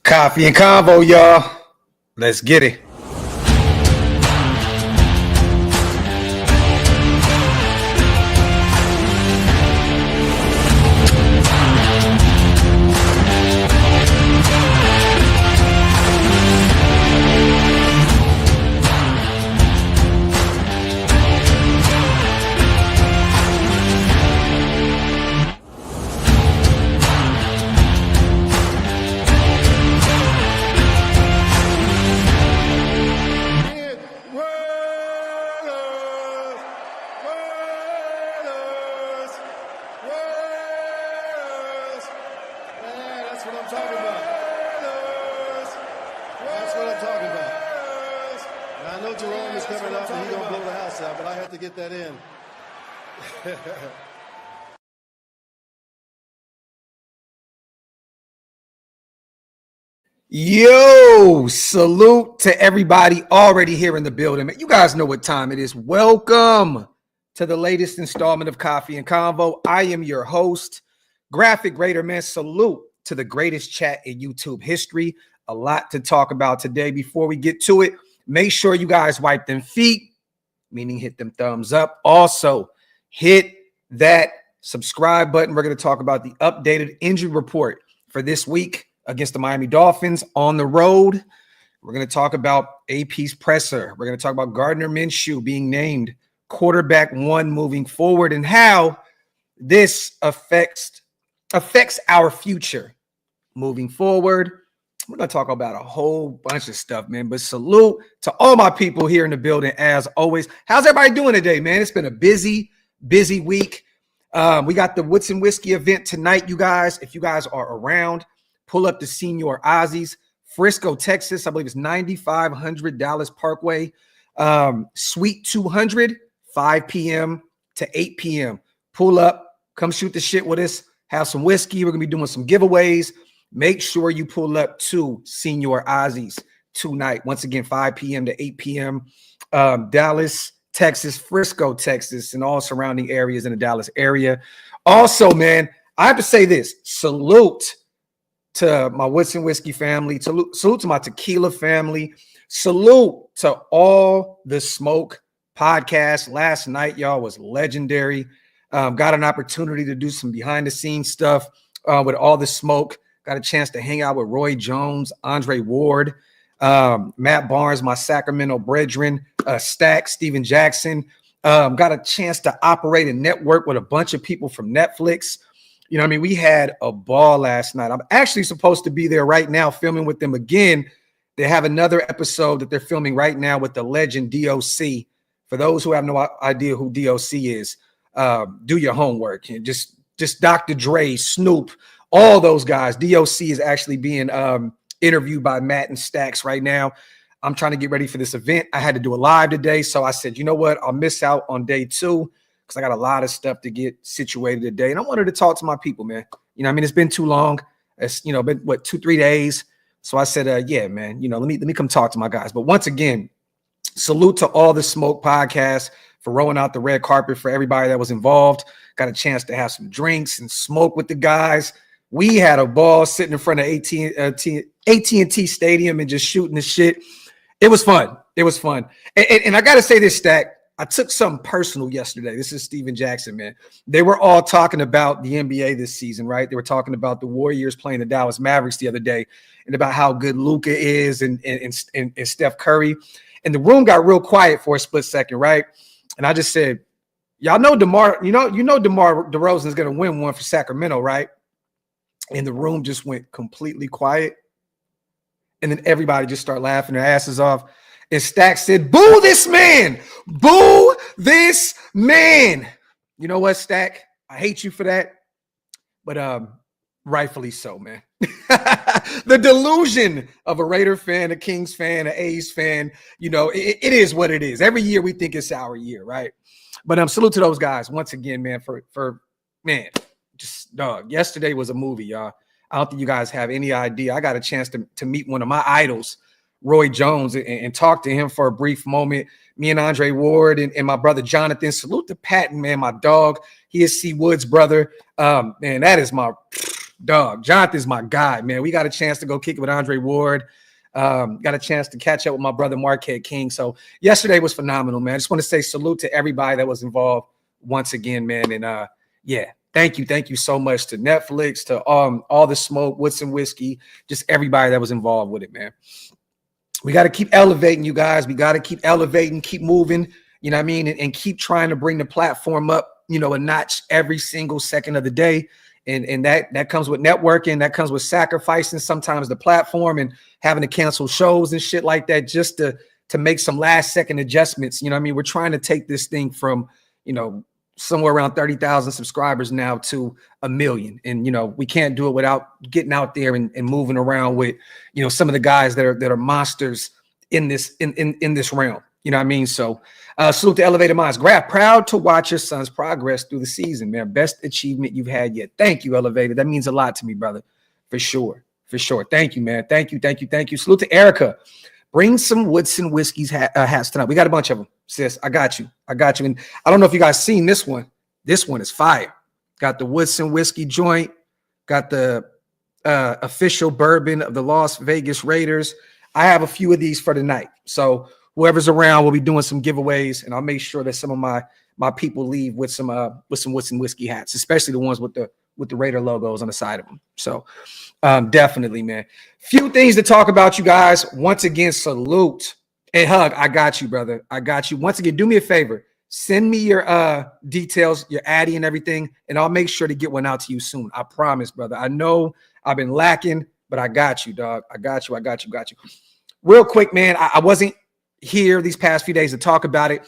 Coffee and convo, y'all. Let's get it. Yo, salute to everybody already here in the building. You guys know what time it is. Welcome to the latest installment of Coffee and Convo. I am your host, Graphk Raider, man. Salute to the greatest chat in YouTube history. A lot to talk about today. Before we get to it, make sure you guys wipe them feet, meaning hit them thumbs up. Also, hit that subscribe button. We're going to talk about the updated injury report for this week against the Miami Dolphins on the road. We're going to talk about AP's presser. We're going to talk about Gardner Minshew being named quarterback one moving forward and how this affects our future moving forward. We're going to talk about a whole bunch of stuff, man. But salute to all my people here in the building as always. How's everybody doing today, man? It's been a busy week. We got the Woods and Whiskey event tonight, you guys. If you guys are around, pull up the Senior Ozzy's, Frisco, Texas. I believe it's $9,500 Dallas Parkway. Suite 200, 5 p.m. to 8 p.m. Pull up, come shoot the shit with us, have some whiskey. We're going to be doing some giveaways. Make sure you pull up to Senior Ozzy's tonight. Once again, 5 p.m. to 8 p.m. Dallas, Texas, Frisco, Texas, and all surrounding areas in the Dallas area. Also, man, I have to say this. Salute to my Woods and Whiskey family. Salute to my tequila family. Salute to all the smoke podcast. Last night, y'all, was legendary. Got an opportunity to do some behind the scenes stuff with all the smoke. Got a chance to hang out with Roy Jones, Andre Ward, Matt Barnes, my Sacramento brethren, Stack, Steven Jackson. Got a chance to operate and network with a bunch of people from Netflix. You know what I mean? We had a ball last night. I'm actually supposed to be there right now filming with them again. They have another episode that they're filming right now with the legend DOC. For those who have no idea who DOC is, do your homework. And just Dr. Dre, Snoop, all those guys. DOC is actually being interviewed by Matt and Stacks right now. I'm trying to get ready for this event. I had to do a live today, so I said, you know what? I'll miss out on day 2. Because I got a lot of stuff to get situated today. And I wanted to talk to my people, man. You know, I mean, it's been too long. It's, you know, been, 2-3 days. So I said, yeah, man, you know, let me come talk to my guys. But once again, salute to all the Smoke podcasts for rolling out the red carpet for everybody that was involved. Got a chance to have some drinks and smoke with the guys. We had a ball sitting in front of AT&T Stadium and just shooting the shit. It was fun. It was fun. And I got to say this, Stack. I took something personal yesterday. This is Steven Jackson, man. They were all talking about the NBA this season, right? They were talking about the Warriors playing the Dallas Mavericks the other day and about how good Luka is and Steph Curry. And the room got real quiet for a split second, right? And I just said, y'all know DeMar DeRozan is going to win one for Sacramento, right? And the room just went completely quiet. And then everybody just started laughing their asses off. And Stack said, boo this man. Boo this man. You know what, Stack? I hate you for that. But rightfully so, man. The delusion of a Raider fan, a Kings fan, an A's fan, you know, it is what it is. Every year we think it's our year, right? But salute to those guys once again, man, for man, just dog. Yesterday was a movie, y'all. I don't think you guys have any idea. I got a chance to meet one of my idols, Roy Jones, and talk to him for a brief moment. Me and Andre Ward and my brother Jonathan. Salute to Patton, man, my dog. He is C. Wood's brother. Man, that is Dog, Jonathan's my guy, man. We got a chance to go kick it with Andre Ward. Got a chance to catch up with my brother Marquette King. So yesterday was phenomenal, man. I just want to say salute to everybody that was involved once again, man. And yeah, thank you so much to Netflix, to all the smoke, Woodson Whiskey, just everybody that was involved with it, man. We got to keep elevating, you guys. We got to keep elevating, keep moving, you know what I mean, and keep trying to bring the platform up, you know, a notch every single second of the day. And that comes with networking. That comes with sacrificing sometimes the platform and having to cancel shows and shit like that just to make some last second adjustments. You know what I mean? We're trying to take this thing from, you know, somewhere around 30,000 subscribers now to 1 million. And, you know, we can't do it without getting out there and moving around with, you know, some of the guys that are monsters in this realm. You know what I mean? So salute to Elevated Minds. Graphk, proud to watch your son's progress through the season, man. Best achievement you've had yet. Thank you, Elevated. That means a lot to me, brother. For sure. Thank you, man. Thank you. Salute to Erica. Bring some Woodson Whiskey's hats tonight. We got a bunch of them, sis. I got you. And I don't know if you guys seen this one. This one is fire. Got the Woodson Whiskey joint. Got the official bourbon of the Las Vegas Raiders. I have a few of these for tonight. So whoever's around, we'll be doing some giveaways, and I'll make sure that some of my people leave with some Woodson Whiskey hats, especially the ones with the Raider logos on the side of them. So definitely, man. Few things to talk about, you guys. Once again, salute. Hey, Hug, I got you, brother. I got you. Once again, do me a favor. Send me your details, your Addy and everything, and I'll make sure to get one out to you soon. I promise, brother. I know I've been lacking, but I got you, dog. I got you. Real quick, man. I wasn't here these past few days to talk about it.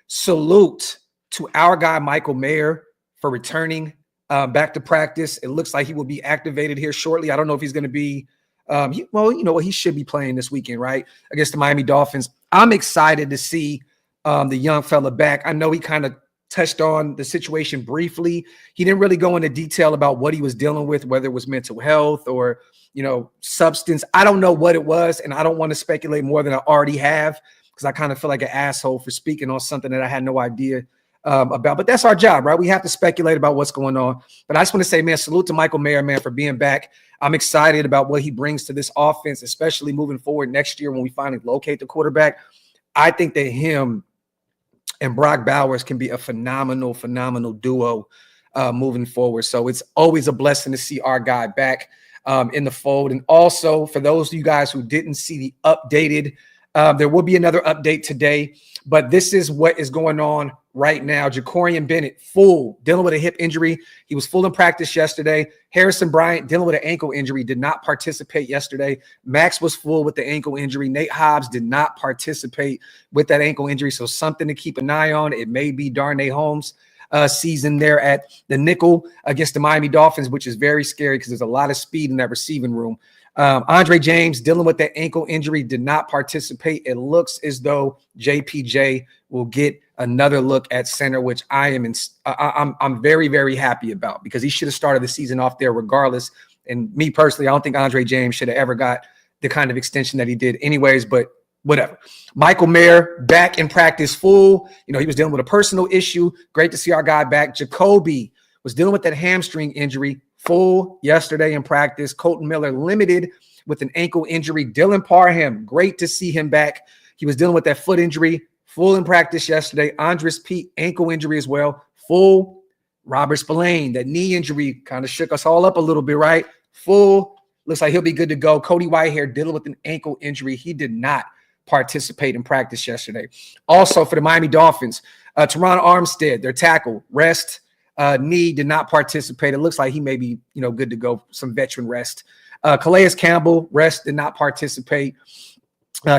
Salute to our guy Michael Mayer for returning back to practice. It looks like he will be activated here shortly. I don't know if he's going to be he should be playing this weekend, right, against the Miami Dolphins. I'm excited to see the young fella back. I know he kind of touched on the situation briefly. He didn't really go into detail about what he was dealing with, whether it was mental health or, you know, substance. I don't know what it was, and I don't want to speculate more than I already have, because I kind of feel like an asshole for speaking on something that I had no idea about. But that's our job, right? We have to speculate about what's going on. But I just want to say, man, salute to Michael Mayer, man, for being back. I'm excited about what he brings to this offense, especially moving forward next year when we finally locate the quarterback. I think that him and Brock Bowers can be a phenomenal duo moving forward. So it's always a blessing to see our guy back in the fold. And also, for those of you guys who didn't see the updated, there will be another update today, but this is what is going on right now. Jacorian Bennett, full, dealing with a hip injury. He was full in practice yesterday. Harrison Bryant, dealing with an ankle injury, did not participate yesterday. Max was full with the ankle injury. Nate Hobbs did not participate with that ankle injury, so something to keep an eye on. It may be Darnay Holmes' season there at the nickel against the Miami Dolphins, which is very scary because there's a lot of speed in that receiving room. Andre James, dealing with that ankle injury, did not participate. It looks as though JPJ will get another look at center, which I'm very, very happy about, because he should have started the season off there regardless. And me personally, I don't think Andre James should have ever got the kind of extension that he did anyways, but whatever. Michael Mayer back in practice full. You know, he was dealing with a personal issue. Great to see our guy back. Jacoby was dealing with that hamstring injury, full yesterday in practice. Colton Miller limited with an ankle injury. Dylan Parham, great to see him back. He was dealing with that foot injury, full in practice yesterday. Andres Pete, ankle injury as well, full. Robert Spillane, that knee injury kind of shook us all up a little bit, right? Full. Looks like he'll be good to go. Cody Whitehair dealing with an ankle injury. He did not participate in practice yesterday. Also for the Miami Dolphins, Teron Armstead, their tackle, rest. Knee did not participate. It looks like he may be, you know, good to go. Some veteran rest. Calais Campbell, rest, did not participate.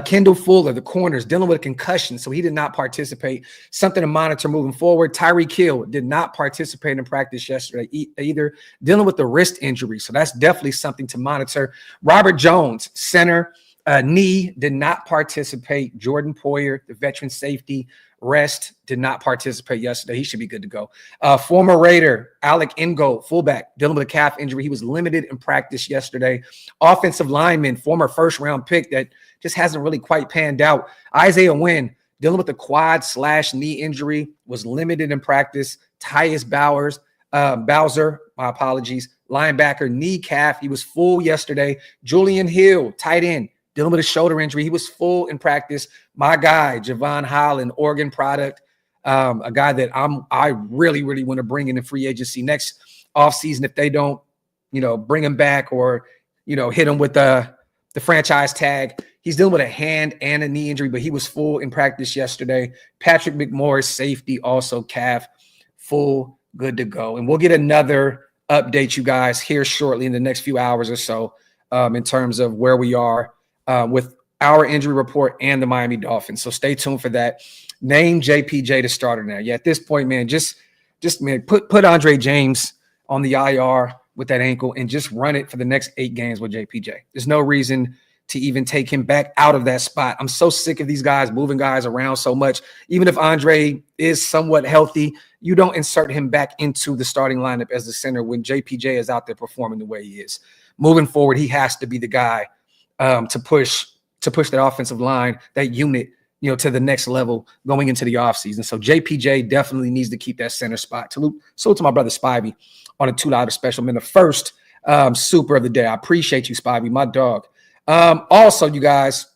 Kendall Fuller, the corners, dealing with a concussion, so he did not participate. Something to monitor moving forward. Tyreek Hill did not participate in practice yesterday either, dealing with the wrist injury, so that's definitely something to monitor. Robert Jones, center, knee, did not participate. Jordan Poyer, the veteran safety, rest, did not participate yesterday. He should be good to go. Former Raider Alec Ingold, fullback, dealing with a calf injury. He was limited in practice yesterday. Offensive lineman, former first-round pick that just hasn't really quite panned out. Isaiah Wynn, dealing with a quad/knee injury, was limited in practice. Tyus Bowser, My apologies. Linebacker, knee calf. He was full yesterday. Julian Hill, tight end, dealing with a shoulder injury. He was full in practice. My guy, Javon Holland, Oregon product, a guy that I really, really want to bring in free agency next offseason if they don't, bring him back or, hit him with the franchise tag. He's dealing with a hand and a knee injury, but he was full in practice yesterday. Patrick McMorris, safety, also calf, full, good to go. And we'll get another update, you guys, here shortly in the next few hours or so in terms of where we are with our injury report and the Miami Dolphins. So stay tuned for that. Name JPJ the starter now. Yeah, at this point, man, just man, put Andre James on the IR with that ankle and just run it for the next 8 games with JPJ. There's no reason to even take him back out of that spot. I'm so sick of these guys moving guys around so much. Even if Andre is somewhat healthy, you don't insert him back into the starting lineup as the center when JPJ is out there performing the way he is. Moving forward, he has to be the guy to push that offensive line, that unit, to the next level going into the offseason. So JPJ definitely needs to keep that center spot. So to my brother Spivey on a $2 special, man, the first super of the day. I appreciate you, Spivey, my dog. Also, you guys,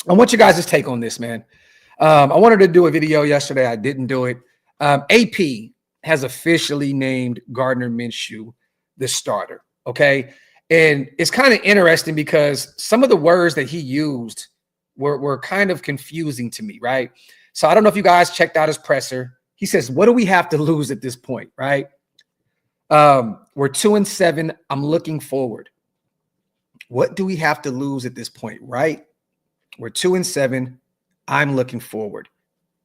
I want you guys to take on this, man. I wanted to do a video yesterday. I didn't do it. AP has officially named Gardner Minshew the starter, okay? And it's kind of interesting because some of the words that he used were kind of confusing to me, right? So I don't know if you guys checked out his presser. He says, what do we have to lose at this point, right? We're 2-7. I'm looking forward. What do we have to lose at this point, right? We're 2-7. I'm looking forward.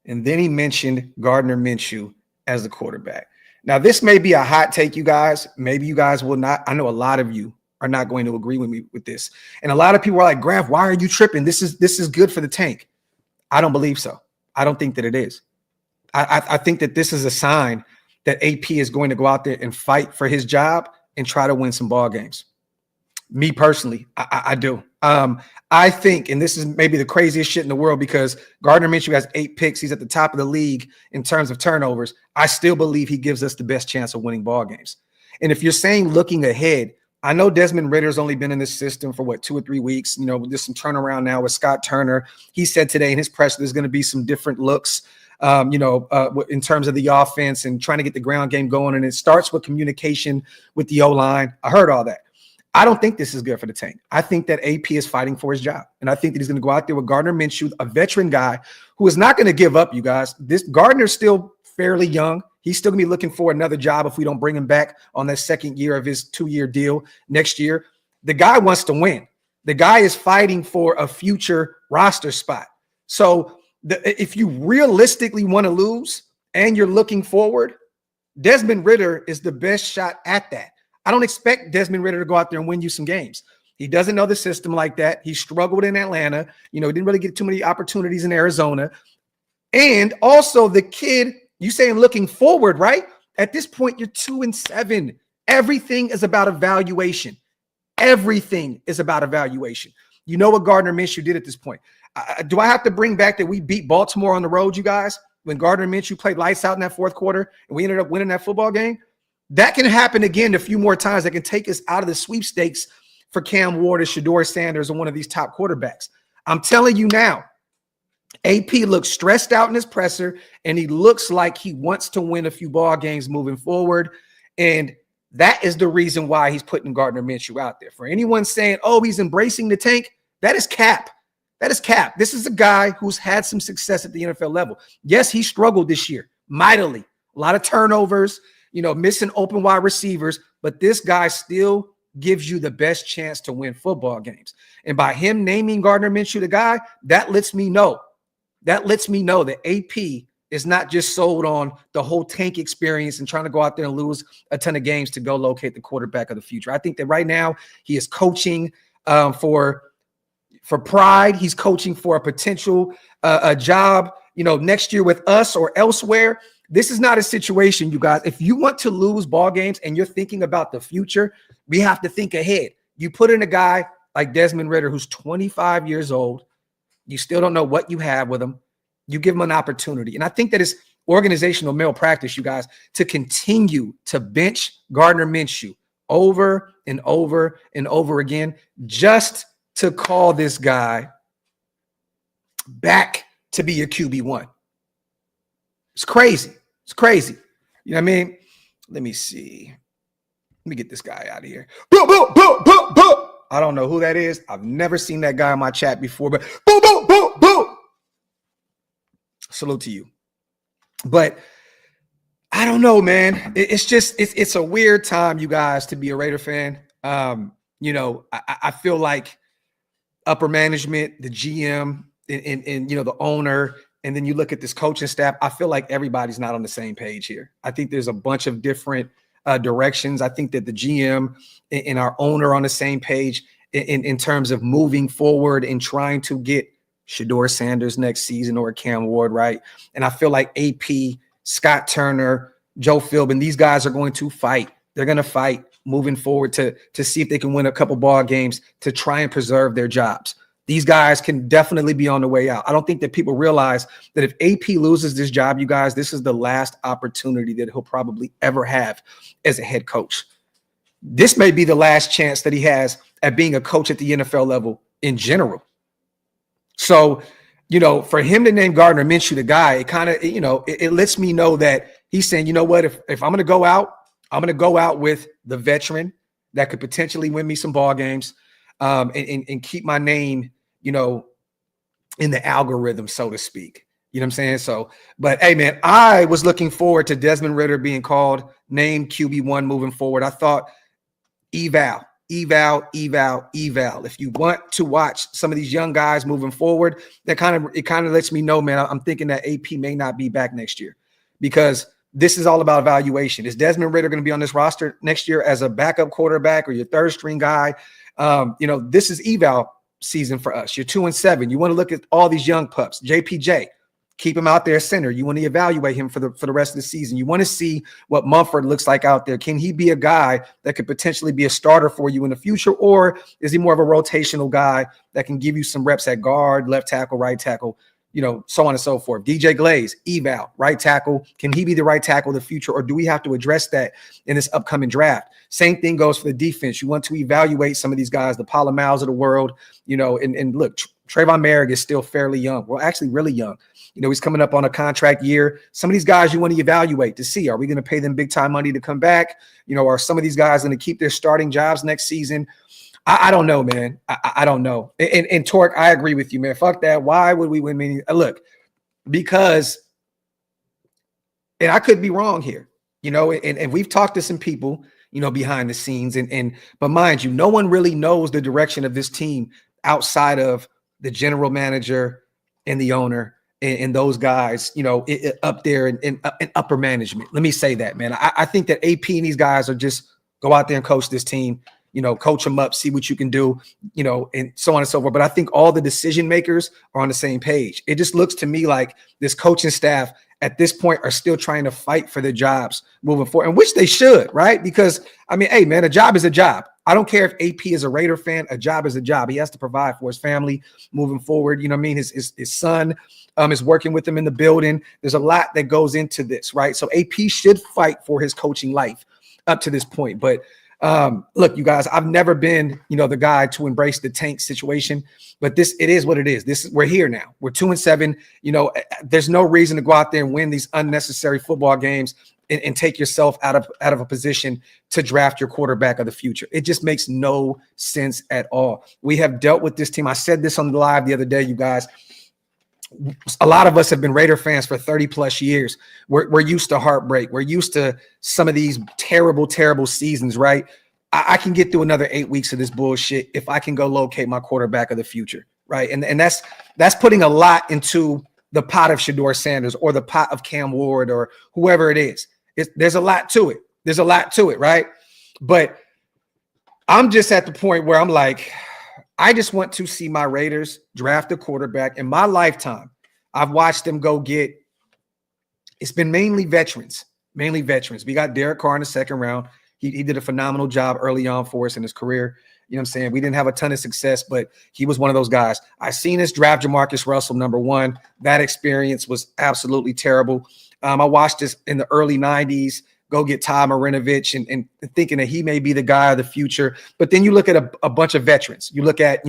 And then he mentioned Gardner Minshew as the quarterback. Now, this may be a hot take, you guys. Maybe you guys will not. I know a lot of you are not going to agree with me with this. And a lot of people are like, Graphk, why are you tripping? This is good for the tank. I don't believe so. I don't think that it is. I think that this is a sign that AP is going to go out there and fight for his job and try to win some ball games. Me personally, I do. I think, and this is maybe the craziest shit in the world because Gardner Minshew has 8 picks. He's at the top of the league in terms of turnovers. I still believe he gives us the best chance of winning ball games. And if you're saying looking ahead, I know Desmond Ritter's only been in this system for 2 or 3 weeks. There's some turnaround now with Scott Turner. He said today in his press there's going to be some different looks, in terms of the offense and trying to get the ground game going. And it starts with communication with the O-line. I heard all that. I don't think this is good for the tank. I think that AP is fighting for his job. And I think that he's going to go out there with Gardner Minshew, a veteran guy who is not going to give up, you guys. This Gardner's still fairly young. He's still going to be looking for another job if we don't bring him back on that second year of his 2-year deal next year. The guy wants to win. The guy is fighting for a future roster spot. So if you realistically want to lose and you're looking forward, Desmond Ridder is the best shot at that. I don't expect Desmond Ridder to go out there and win you some games. He doesn't know the system like that. He struggled in Atlanta. He didn't really get too many opportunities in Arizona. And also the kid, you saying looking forward, right? At this point, you're 2-7. Everything is about evaluation. Everything is about evaluation. You know what Gardner Minshew did at this point. Do I have to bring back that we beat Baltimore on the road, you guys, when Gardner Minshew played lights out in that fourth quarter and we ended up winning that football game? That can happen again a few more times. That can take us out of the sweepstakes for Cam Ward or Shedeur Sanders or one of these top quarterbacks. I'm telling you now, AP looks stressed out in his presser, and he looks like he wants to win a few ball games moving forward. And that is the reason why he's putting Gardner Minshew out there. For anyone saying, oh, he's embracing the tank, that is cap. That is cap. This is a guy who's had some success at the NFL level. Yes, he struggled this year mightily. A lot of turnovers, missing open wide receivers, but this guy still gives you the best chance to win football games. And by him naming Gardner Minshew the guy, that lets me know that AP is not just sold on the whole tank experience and trying to go out there and lose a ton of games to go locate the quarterback of the future. I think that right now he is coaching for pride. He's coaching for a potential a job, next year with us or elsewhere. This is not a situation, you guys. If you want to lose ball games and you're thinking about the future, we have to think ahead. You put in a guy like Desmond Ridder, who's 25 years old. You still don't know what you have with him. You give him an opportunity. And I think that it's organizational malpractice, you guys, to continue to bench Gardner Minshew over and over and over again, just to call this guy back to be your QB1. It's crazy. It's crazy. You know what I mean? Let me see. Let me get this guy out of here. Boo, boo, boo, boo, boo. I don't know who that is. I've never seen that guy in my chat before, but boo, boo, boo, boo. Salute to you. But I don't know, man. It's a weird time, you guys, to be a Raider fan. I feel like upper management, the GM, and the owner, and then you look at this coaching staff, I feel like everybody's not on the same page here. I think there's a bunch of different directions. I think that the GM and our owner are on the same page in terms of moving forward and trying to get Shedeur Sanders next season or Cam Ward, right? And I feel like AP, Scott Turner, Joe Philbin, these guys are going to fight. They're going to fight moving forward to see if they can win a couple ball games to try and preserve their jobs. These guys can definitely be on the way out. I don't think that people realize that if AP loses this job, you guys, this is the last opportunity that he'll probably ever have as a head coach. This may be the last chance that he has at being a coach at the NFL level in general. So, for him to name Gardner Minshew the guy, it kind of, it lets me know that he's saying, you know what, if I'm going to go out, I'm going to go out with the veteran that could potentially win me some ball games and keep my name, in the algorithm, so to speak. You know what I'm saying? So, but hey, man, I was looking forward to Desmond Ridder being called named QB1 moving forward. I thought eval. If you want to watch some of these young guys moving forward, it kind of lets me know, man, I'm thinking that AP may not be back next year because this is all about evaluation. Is Desmond Ridder going to be on this roster next year as a backup quarterback or your third string guy? This is eval season for us. You're 2-7. You want to look at all these young pups. JPJ, keep him out there center. You want to evaluate him for the rest of the season. You want to see what Mumford looks like out there. Can he be a guy that could potentially be a starter for you in the future, or is he more of a rotational guy that can give you some reps at guard, left tackle, right tackle, so on and so forth? DJ Glaze, eval, right tackle. Can he be the right tackle of the future, or do we have to address that in this upcoming draft? Same thing goes for the defense. You want to evaluate some of these guys, the Palomaus of the world, and look, Trayvon Merrick is still fairly young. Well, actually really young. He's coming up on a contract year. Some of these guys you want to evaluate to see, are we going to pay them big time money to come back? Are some of these guys going to keep their starting jobs next season? I don't know, man. I don't know. And Torque, I agree with you, man. Fuck that. Why would we win many? Look, because, and I could be wrong here, and we've talked to some people, behind the scenes. But mind you, no one really knows the direction of this team outside of the general manager and the owner and those guys, up there in upper management. Let me say that, man. I think that AP and these guys are just go out there and coach this team, coach them up, see what you can do, and so on and so forth. But I think all the decision makers are on the same page. It just looks to me like this coaching staff at this point are still trying to fight for their jobs moving forward, and which they should, right? Because, hey, man, a job is a job. I don't care if AP is a Raider fan. A job is a job. He has to provide for his family moving forward. His son is working with him in the building. There's a lot that goes into this, right? So AP should fight for his coaching life up to this point. But look, you guys, I've never been, the guy to embrace the tank situation, but it is what it is. We're here now. We're 2-7. There's no reason to go out there and win these unnecessary football games and take yourself out of a position to draft your quarterback of the future. It just makes no sense at all. We have dealt with this team. I said this on the live the other day, you guys. A lot of us have been Raider fans for 30 plus years. We're used to heartbreak. We're used to some of these terrible, terrible seasons, right? I can get through another 8 weeks of this bullshit if I can go locate my quarterback of the future, right? And that's putting a lot into the pot of Shedeur Sanders or the pot of Cam Ward or whoever it is. There's a lot to it. There's a lot to it, right? But I'm just at the point where I'm like, I just want to see my Raiders draft a quarterback. In my lifetime, I've watched them go get, it's been mainly veterans. We got Derek Carr in the second round. He did a phenomenal job early on for us in his career. You know what I'm saying? We didn't have a ton of success, but he was one of those guys. I seen us draft Jamarcus Russell, number one. That experience was absolutely terrible. I watched this in the early 90s, go get Todd Marinovich and thinking that he may be the guy of the future. But then you look at a bunch of veterans. You look at,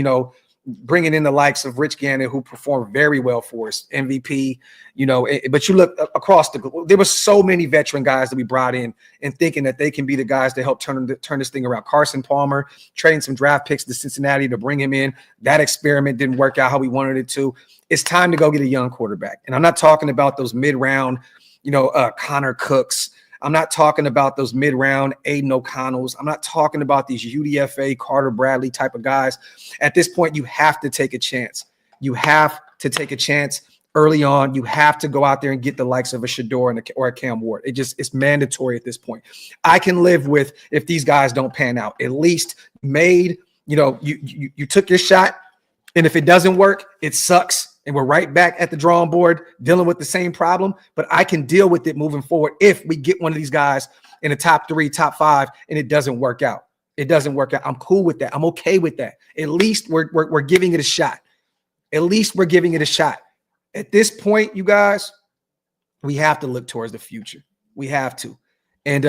bringing in the likes of Rich Gannon, who performed very well for us, MVP, but you look across there were so many veteran guys that we brought in and thinking that they can be the guys to help turn this thing around. Carson Palmer, trading some draft picks to Cincinnati to bring him in. That experiment didn't work out how we wanted it to. It's time to go get a young quarterback. And I'm not talking about those mid-round, Connor Cooks. I'm not talking about those mid-round Aiden O'Connells. I'm not talking about these UDFA Carter Bradley type of guys. At this point, you have to take a chance. You have to take a chance early on. You have to go out there and get the likes of a Shador or a Cam Ward. It's mandatory at this point. I can live with if these guys don't pan out. At least you took your shot, and if it doesn't work, it sucks. And we're right back at the drawing board dealing with the same problem, but I can deal with it moving forward if we get one of these guys in the top 3, top 5, and it doesn't work out. It doesn't work out. I'm cool with that. I'm okay with that. At least we're giving it a shot. At least we're giving it a shot. At this point, you guys, we have to look towards the future. We have to. And,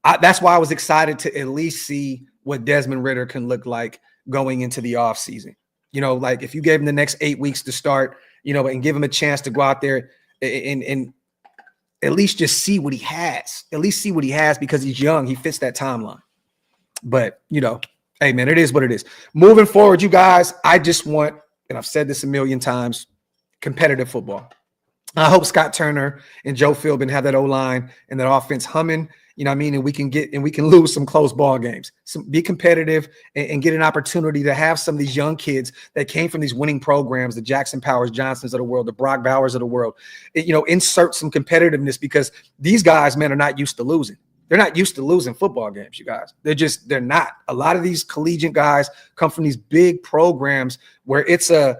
that's why I was excited to at least see what Desmond Ridder can look like going into the offseason. Like if you gave him the next 8 weeks to start, and give him a chance to go out there and at least just see what he has. At least see what he has because he's young. He fits that timeline. But, hey, man, it is what it is. Moving forward, you guys, I just want, and I've said this a million times, competitive football. I hope Scott Turner and Joe Philbin have that O-line and that offense humming, and we can lose some close ball games. Be competitive and get an opportunity to have some of these young kids that came from these winning programs, the Jackson Powers Johnsons of the world, the Brock Bowers of the world, insert some competitiveness because these guys, man, are not used to losing. They're not used to losing football games, you guys. They're not. A lot of these collegiate guys come from these big programs where it's a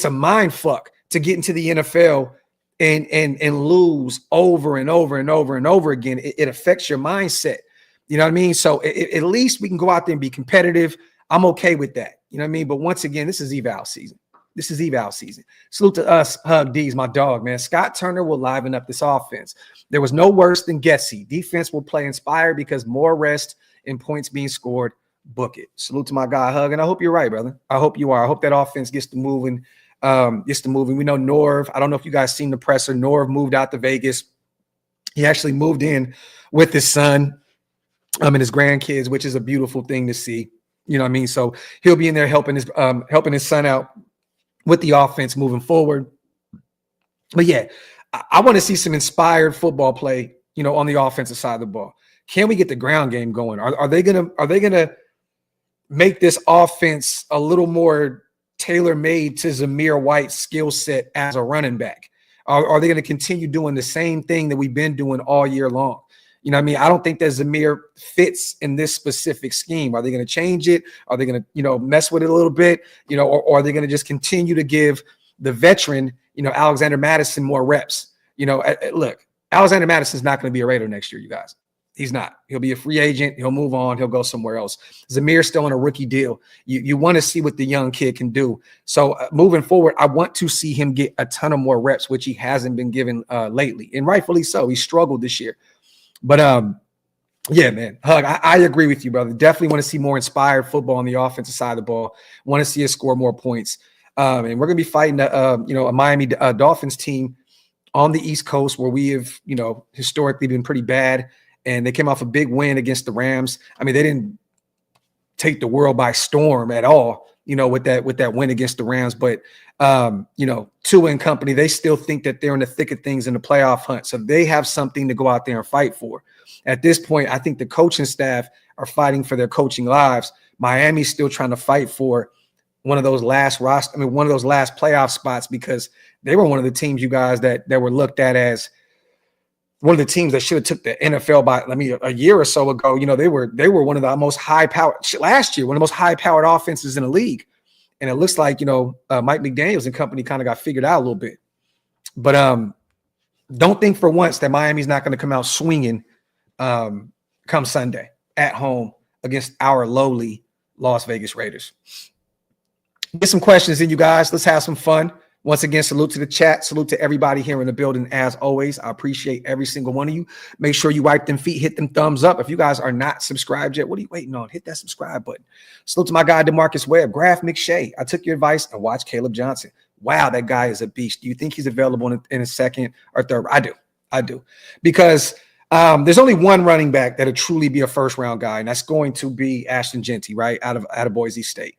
mind fuck to get into the NFL and lose over and over and over and over again. It affects your mindset. You know what I mean? So at least we can go out there and be competitive. I'm okay with that. You know what I mean? But once again, this is eval season. This is eval season. Salute to us, Hug D's, my dog, man. Scott Turner will liven up this offense. There was no worse than Getsy. Defense will play inspired because more rest and points being scored. Book it. Salute to my guy, Hug. And I hope you're right, brother. I hope you are. I hope that offense gets to moving. We know Norv. I don't know if you guys seen the presser. Norv moved out to Vegas. He actually moved in with his son and his grandkids, which is a beautiful thing to see. You know what I mean? So he'll be in there helping his son out with the offense moving forward. But yeah, I want to see some inspired football play, on the offensive side of the ball. Can we get the ground game going? Are they gonna make this offense a little more tailor-made to Zamir White's skill set as a running back? Are they going to continue doing the same thing that we've been doing all year long? You know what I mean? I don't think that Zamir fits in this specific scheme. Are they going to change it? Are they going to, mess with it a little bit? Or are they going to just continue to give the veteran, Alexander Madison more reps? Look, Alexander Madison's not going to be a Raider next year, you guys. He's not. He'll be a free agent. He'll move on. He'll go somewhere else. Zamir's still on a rookie deal. You want to see what the young kid can do. So moving forward, I want to see him get a ton of more reps, which he hasn't been given lately. And rightfully so. He struggled this year. But, yeah, man, Hug, I agree with you, brother. Definitely want to see more inspired football on the offensive side of the ball. Want to see us score more points. And we're going to be fighting, a Miami Dolphins team on the East Coast where we have, historically been pretty bad. And they came off a big win against the Rams. I mean, they didn't take the world by storm at all, with that win against the Rams. But, Tua and company, they still think that they're in the thick of things in the playoff hunt. So they have something to go out there and fight for. At this point, I think the coaching staff are fighting for their coaching lives. Miami's still trying to fight for one of those last playoff spots because they were one of the teams, you guys, that were looked at as one of the teams that should have took the NFL by, a year or so ago. They were one of the most high-powered last year, one of the most high-powered offenses in the league. And it looks like, Mike McDaniels and company kind of got figured out a little bit. But don't think for once that Miami's not going to come out swinging come Sunday at home against our lowly Las Vegas Raiders. Get some questions in, you guys. Let's have some fun. Once again, salute to the chat. Salute to everybody here in the building. As always, I appreciate every single one of you. Make sure you wipe them feet, hit them thumbs up. If you guys are not subscribed yet, what are you waiting on? Hit that subscribe button. Salute to my guy, DeMarcus Webb, Graphk. I took your advice and watched Caleb Johnson. Wow, that guy is a beast. Do you think he's available in a second or third? I do. Because there's only one running back that'll truly be a first-round guy, and that's going to be Ashton Genty, right, out of Boise State.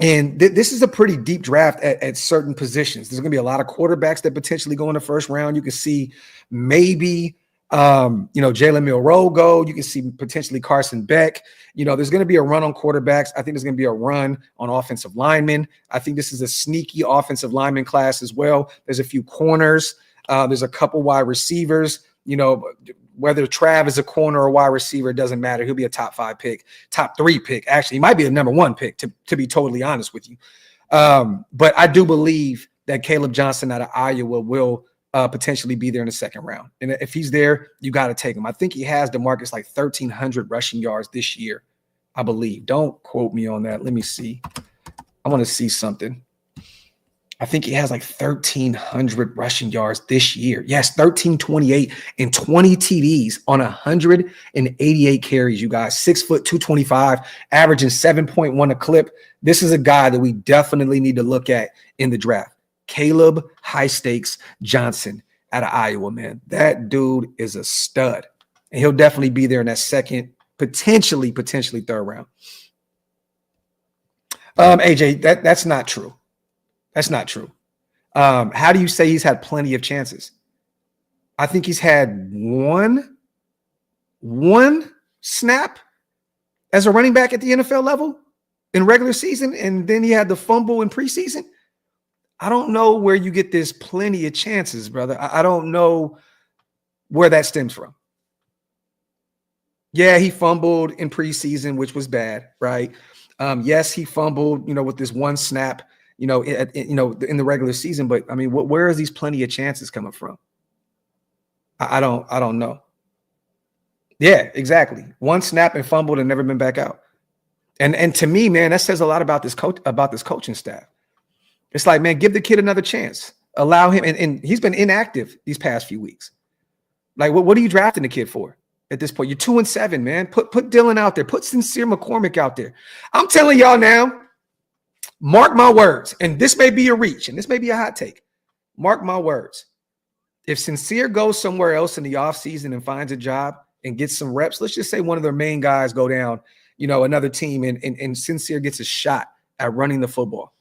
And this is a pretty deep draft at certain positions. There's going to be a lot of quarterbacks that potentially go in the first round. You can see maybe, Jalen Milroe go. You can see potentially Carson Beck. There's going to be a run on quarterbacks. I think there's going to be a run on offensive linemen. I think this is a sneaky offensive lineman class as well. There's a few corners. There's a couple wide receivers. Whether Trav is a corner or wide receiver, it doesn't matter. He'll be a top 5 pick, top 3 pick. Actually, he might be a number 1 pick, to be totally honest with you. But I do believe that Caleb Johnson out of Iowa will potentially be there in the second round. And if he's there, you got to take him. I think he has DeMarcus like 1,300 rushing yards this year, I believe. Don't quote me on that. Let me see. I want to see something. I think he has like 1,300 rushing yards this year. Yes, 1,328 and 20 TDs on 188 carries, you guys. 6 foot, 225, averaging 7.1 a clip. This is a guy that we definitely need to look at in the draft. Caleb High Stakes Johnson out of Iowa, man. That dude is a stud. And he'll definitely be there in that second, potentially third round. AJ, that's not true. That's not true. How do you say he's had plenty of chances? I think he's had one snap as a running back at the NFL level in regular season, and then he had the fumble in preseason. I don't know where you get this plenty of chances, brother. I don't know where that stems from. Yeah, he fumbled in preseason, which was bad, right? Yes, he fumbled, with this one snap, in the regular season. But I mean, where is these plenty of chances coming from? I don't know. Yeah, exactly. One snap and fumbled and never been back out. And to me, man, that says a lot about this coaching staff. It's like, man, give the kid another chance. Allow him, and he's been inactive these past few weeks. Like, what are you drafting the kid for at this point? You're 2-7, man. Put Dylan out there. Put Sincere McCormick out there. I'm telling y'all now, mark my words, and this may be a reach, and this may be a hot take. Mark my words. If Sincere goes somewhere else in the offseason and finds a job and gets some reps, let's just say one of their main guys go down, another team, and Sincere gets a shot at running the football.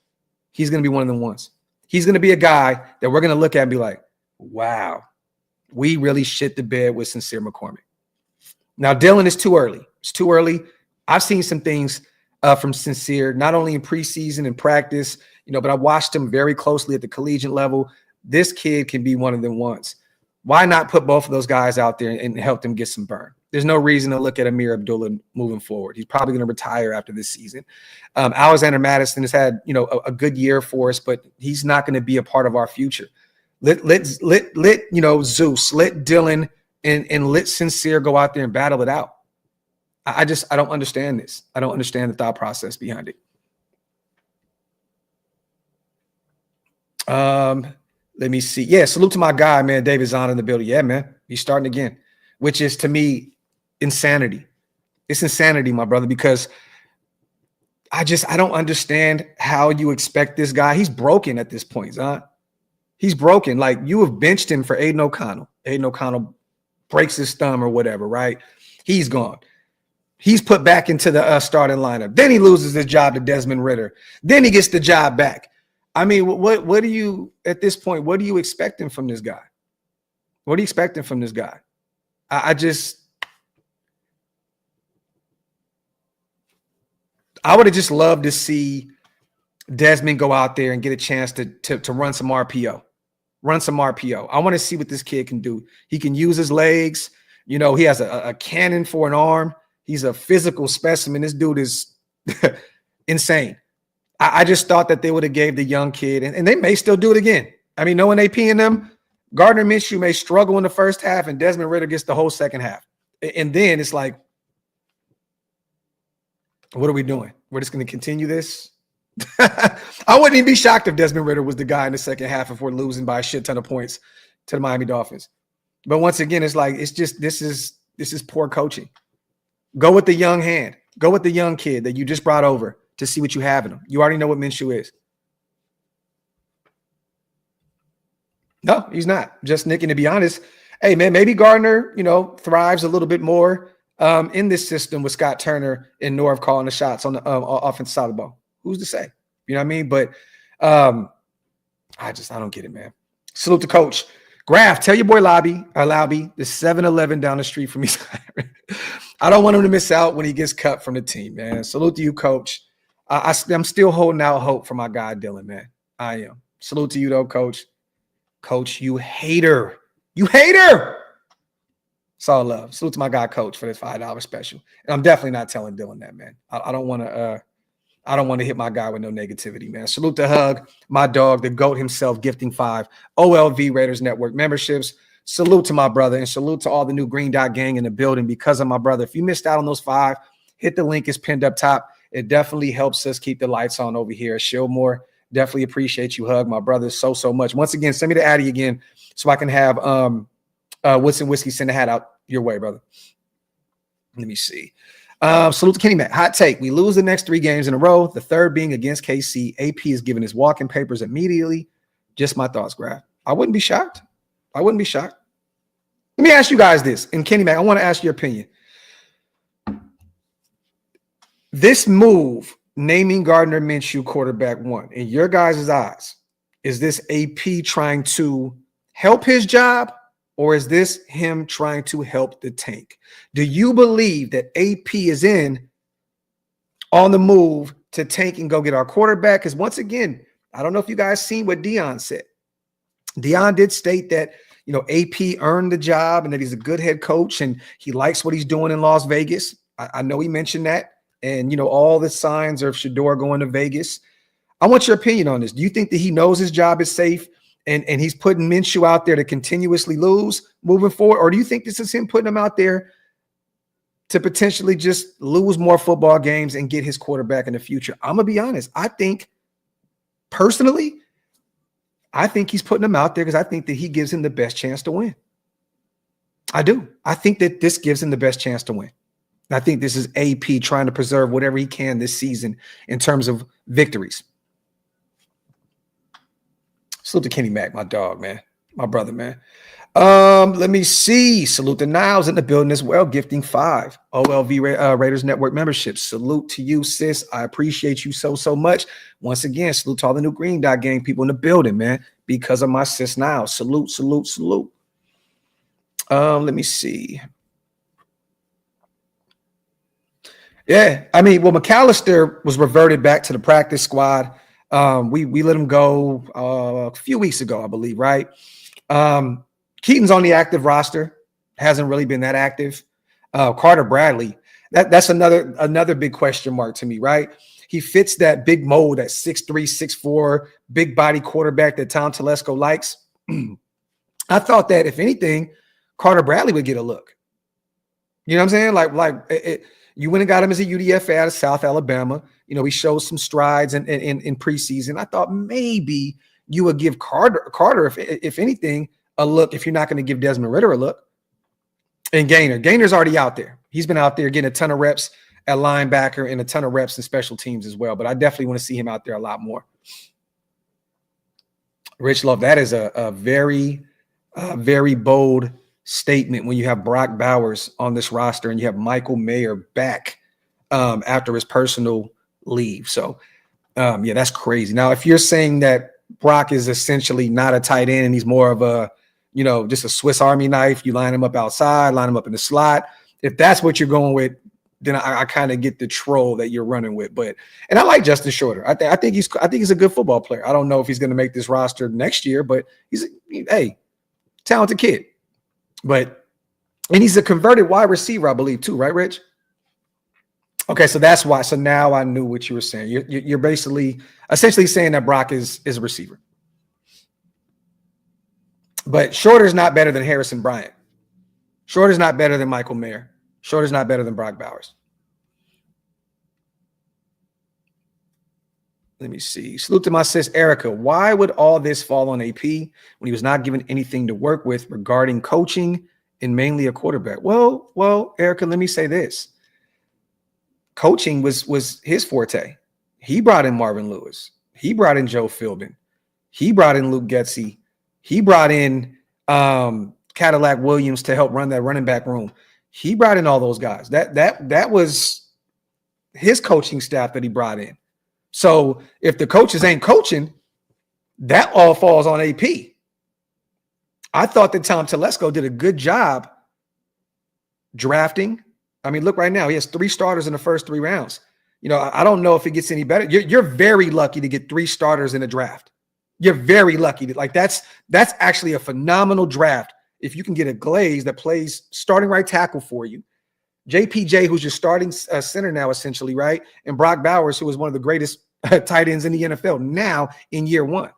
He's going to be one of them ones. He's going to be a guy that we're going to look at and be like, wow, we really shit the bed with Sincere McCormick. Now, Dylan is too early. It's too early. I've seen some things from Sincere, not only in preseason and practice, but I watched him very closely at the collegiate level. This kid can be one of them ones. Why not put both of those guys out there and help them get some burn? There's no reason to look at Amir Abdullah moving forward. He's probably going to retire after this season. Alexander Madison has had, a good year for us, but he's not going to be a part of our future. Let Zeus, let Dylan and let Sincere go out there and battle it out. I don't understand this. I don't understand the thought process behind it. Let me see. Yeah, salute to my guy, man. David Zahn in the building. Yeah, man. He's starting again, which is to me insanity. It's insanity, my brother, because I don't understand how you expect this guy. He's broken at this point, Zahn. He's broken. Like, you have benched him for Aiden O'Connell. Aiden O'Connell breaks his thumb or whatever, right? He's gone. He's put back into the starting lineup. Then he loses his job to Desmond Ridder. Then he gets the job back. I mean, what do you, at this point, what are you expecting from this guy? What are you expecting from this guy? I would have just loved to see Desmond go out there and get a chance to run some RPO. Run some RPO. I want to see what this kid can do. He can use his legs. He has a cannon for an arm. He's a physical specimen. This dude is insane. I just thought that they would have gave the young kid, and they may still do it again. I mean, knowing AP in them, Gardner Minshew may struggle in the first half, and Desmond Ridder gets the whole second half. And then it's like, what are we doing? We're just going to continue this? I wouldn't even be shocked if Desmond Ridder was the guy in the second half if we're losing by a shit ton of points to the Miami Dolphins. But once again, it's like, it's just, this is poor coaching. Go with the young hand. Go with the young kid that you just brought over to see what you have in him. You already know what Minshew is. No, he's not. Just Nick. And to be honest, hey, man, maybe Gardner, thrives a little bit more in this system with Scott Turner and Norv calling the shots on the offensive side of the ball. Who's to say? You know what I mean? But I don't get it, man. Salute to Coach. Graphk, tell your boy Lobby, the 7-Eleven down the street from me. I don't want him to miss out when he gets cut from the team, man. Salute to you, Coach. I'm still holding out hope for my guy, Dylan, man. I am. Salute to you, though, Coach. Coach, you hater. You hater. It's all love. Salute to my guy, Coach, for this $5 special. And I'm definitely not telling Dylan that, man. I don't want to hit my guy with no negativity, man. Salute to Hug, my dog, the GOAT himself, gifting 5 OLV Raiders Network memberships. Salute to my brother, and salute to all the new Green Dot gang in the building because of my brother. If you missed out on those 5, hit the link. It's pinned up top. It definitely helps us keep the lights on over here at Shillmore. Definitely appreciate you, Hug, my brother, so much. Once again, send me the Addy again so I can have Woodson Whiskey send the hat out your way, brother. Let me see. Salute to Kenny Mac. Hot take. We lose the next 3 games in a row, the third being against KC. AP is giving his walking papers immediately. Just my thoughts, Graphk. I wouldn't be shocked. Let me ask you guys this. And Kenny Mac, I want to ask your opinion. This move, naming Gardner Minshew quarterback 1, in your guys' eyes, is this AP trying to help his job, or is this him trying to help the tank? Do you believe that AP is on the move to tank and go get our quarterback? Because once again, I don't know if you guys seen what Deion said. Deion did state that, AP earned the job and that he's a good head coach and he likes what he's doing in Las Vegas. I know he mentioned that. And, all the signs are of Shedeur going to Vegas. I want your opinion on this. Do you think that he knows his job is safe and he's putting Minshew out there to continuously lose moving forward? Or do you think this is him putting him out there to potentially just lose more football games and get his quarterback in the future? I'm going to be honest. I think he's putting him out there because I think that he gives him the best chance to win. I do. I think that this gives him the best chance to win. I think this is AP trying to preserve whatever he can this season in terms of victories. Salute to Kenny Mac, my dog, man. My brother, man. Let me see. Salute to Niles in the building as well, gifting 5 OLV Raiders Network memberships. Salute to you, sis. I appreciate you so much. Once again, salute to all the new Green Dot gang people in the building, man, because of my sis Niles. Salute. Let me see. Yeah, I mean, well, McAllister was reverted back to the practice squad. We let him go a few weeks ago, I believe, right? Keaton's on the active roster, hasn't really been that active. Carter Bradley, that's another big question mark to me, right? He fits that big mold, that 6'3", 6'4", big body quarterback that Tom Telesco likes. I thought that if anything, Carter Bradley would get a look. You know what I'm saying? You went and got him as a UDFA out of South Alabama. He showed some strides in preseason. I thought maybe you would give Carter, if anything, a look if you're not going to give Desmond Ridder a look. And Gainer's already out there. He's been out there getting a ton of reps at linebacker and a ton of reps in special teams as well. But I definitely want to see him out there a lot more. Rich Love, that is a very, very bold statement when you have Brock Bowers on this roster and you have Michael Mayer back after his personal leave. So, yeah, that's crazy. Now, if you're saying that Brock is essentially not a tight end and he's more of a, just a Swiss Army knife, you line him up outside, line him up in the slot. If that's what you're going with, then I kind of get the troll that you're running with. And I like Justin Shorter. I think he's a good football player. I don't know if he's going to make this roster next year, but he's a talented kid. And he's a converted wide receiver, I believe, too, right, Rich? Okay, so that's why. So now I knew what you were saying. You're essentially saying that Brock is a receiver. But Shorter's not better than Harrison Bryant. Shorter's not better than Michael Mayer. Shorter's not better than Brock Bowers. Let me see. Salute to my sis, Erica. Why would all this fall on AP when he was not given anything to work with regarding coaching and mainly a quarterback? Well, Erica, let me say this. Coaching was his forte. He brought in Marvin Lewis. He brought in Joe Philbin. He brought in Luke Getsy. He brought in Cadillac Williams to help run that running back room. He brought in all those guys. That was his coaching staff that he brought in. So if the coaches ain't coaching, that all falls on AP. I thought that Tom Telesco did a good job drafting. I mean, look right now, he has 3 starters in the first 3 rounds. You know, I don't know if it gets any better. You're very lucky to get 3 starters in a draft. You're very lucky. That's actually a phenomenal draft. If you can get a Glaze that plays starting right tackle for you, JPJ, who's your starting center now, essentially, right? And Brock Bowers, who is one of the greatest tight ends in the NFL now in year 1.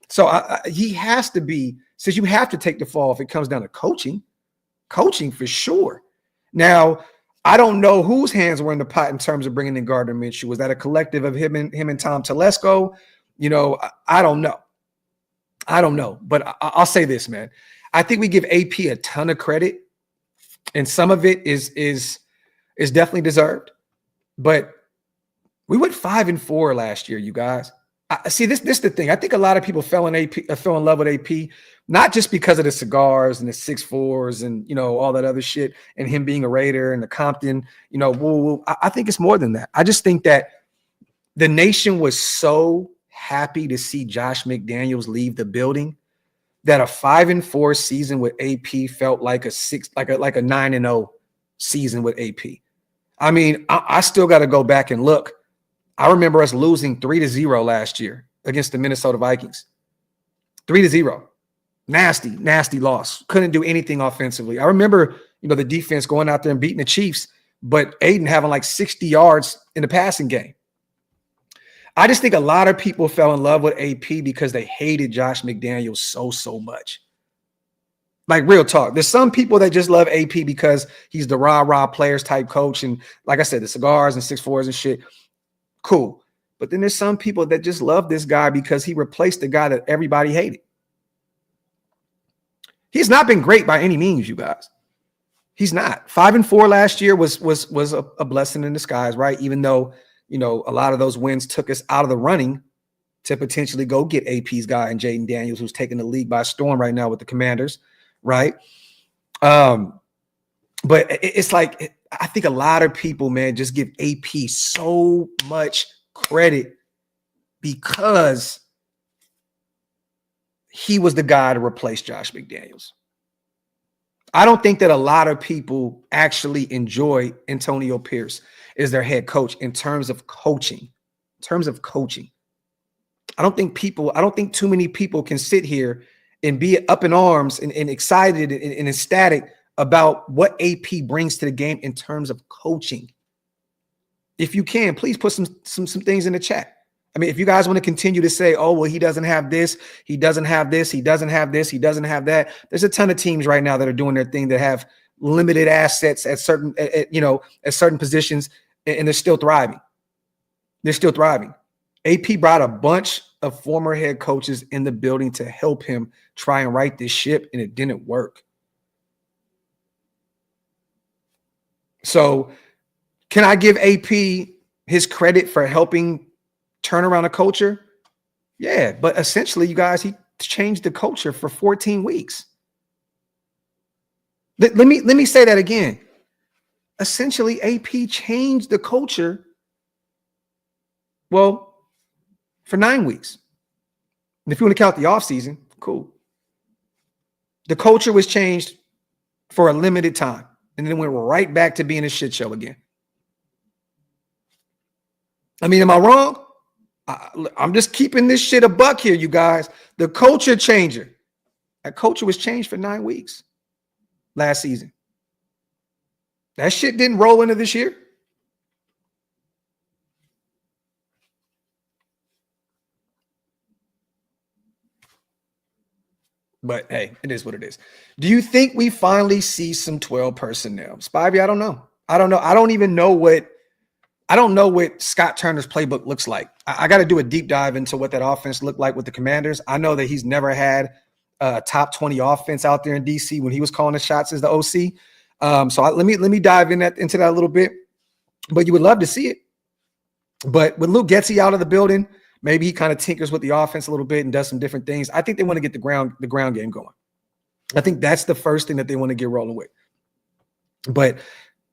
So he has to be, since you have to take the fall if it comes down to coaching for sure. Now, I don't know whose hands were in the pot in terms of bringing in Gardner Minshew. Was that a collective of him and Tom Telesco? You know, I don't know. But I'll say this, man. I think we give AP a ton of credit, and some of it is definitely deserved. But we went 5-4 last year, you guys. See, this is the thing. I think a lot of people fell in love with AP, not just because of the cigars and the 6'4s and, you know, all that other shit and him being a Raider and the Compton, you know, woo. I think it's more than that. I just think that the nation was so happy to see Josh McDaniels leave the building that a 5-4 season with AP felt like a 9-0 season with AP. I mean, I still got to go back and look. I remember us losing 3-0 last year against the Minnesota Vikings. 3-0. Nasty loss. Couldn't do anything offensively. I remember, you know, the defense going out there and beating the Chiefs, but Aiden having like 60 yards in the passing game. I just think a lot of people fell in love with AP because they hated Josh McDaniels so much. Like, real talk. There's some people that just love AP because he's the rah-rah players type coach. And like I said, the cigars and 6'4s and shit. Cool. But then there's some people that just love this guy because he replaced the guy that everybody hated. He's not been great by any means, you guys. He's not. 5-4 last year was a blessing in disguise, right? Even though, you know, a lot of those wins took us out of the running to potentially go get AP's guy and Jaden Daniels, who's taking the league by storm right now with the Commanders, right? But it's like, I think a lot of people, man, just give AP so much credit because he was the guy to replace Josh McDaniels. I don't think that a lot of people actually enjoy Antonio Pierce as their head coach in terms of coaching. I don't think too many people can sit here and be up in arms and excited and ecstatic about what AP brings to the game in terms of coaching. If you can, please put some things in the chat. I mean, if you guys want to continue to say, oh, well, he doesn't have this, he doesn't have this, he doesn't have this, he doesn't have that. There's a ton of teams right now that are doing their thing that have limited assets at certain positions, and they're still thriving. AP brought a bunch of former head coaches in the building to help him try and right this ship, and it didn't work. So can I give AP his credit for helping turn around a culture? Yeah, but essentially, you guys, he changed the culture for 14 weeks. Let me say that again. Essentially, AP changed the culture, well, for 9 weeks. And if you want to count the offseason, cool. The culture was changed for a limited time, and then went right back to being a shit show again. I mean, am I wrong? I'm just keeping this shit a buck here, you guys. The culture changer. That culture was changed for 9 weeks last season. That shit didn't roll into this year. But hey, it is what it is. Do you think we finally see some 12 personnel? Spivey, I don't know. I don't even know what I don't know what Scott Turner's playbook looks like. I got to do a deep dive into what that offense looked like with the Commanders. I know that he's never had a top 20 offense out there in DC when he was calling the shots as the OC. Let me dive into that a little bit. But you would love to see it. But with Luke Getsy out of the building, maybe he kind of tinkers with the offense a little bit and does some different things. I think they want to get the ground game going. I think that's the first thing that they want to get rolling with. But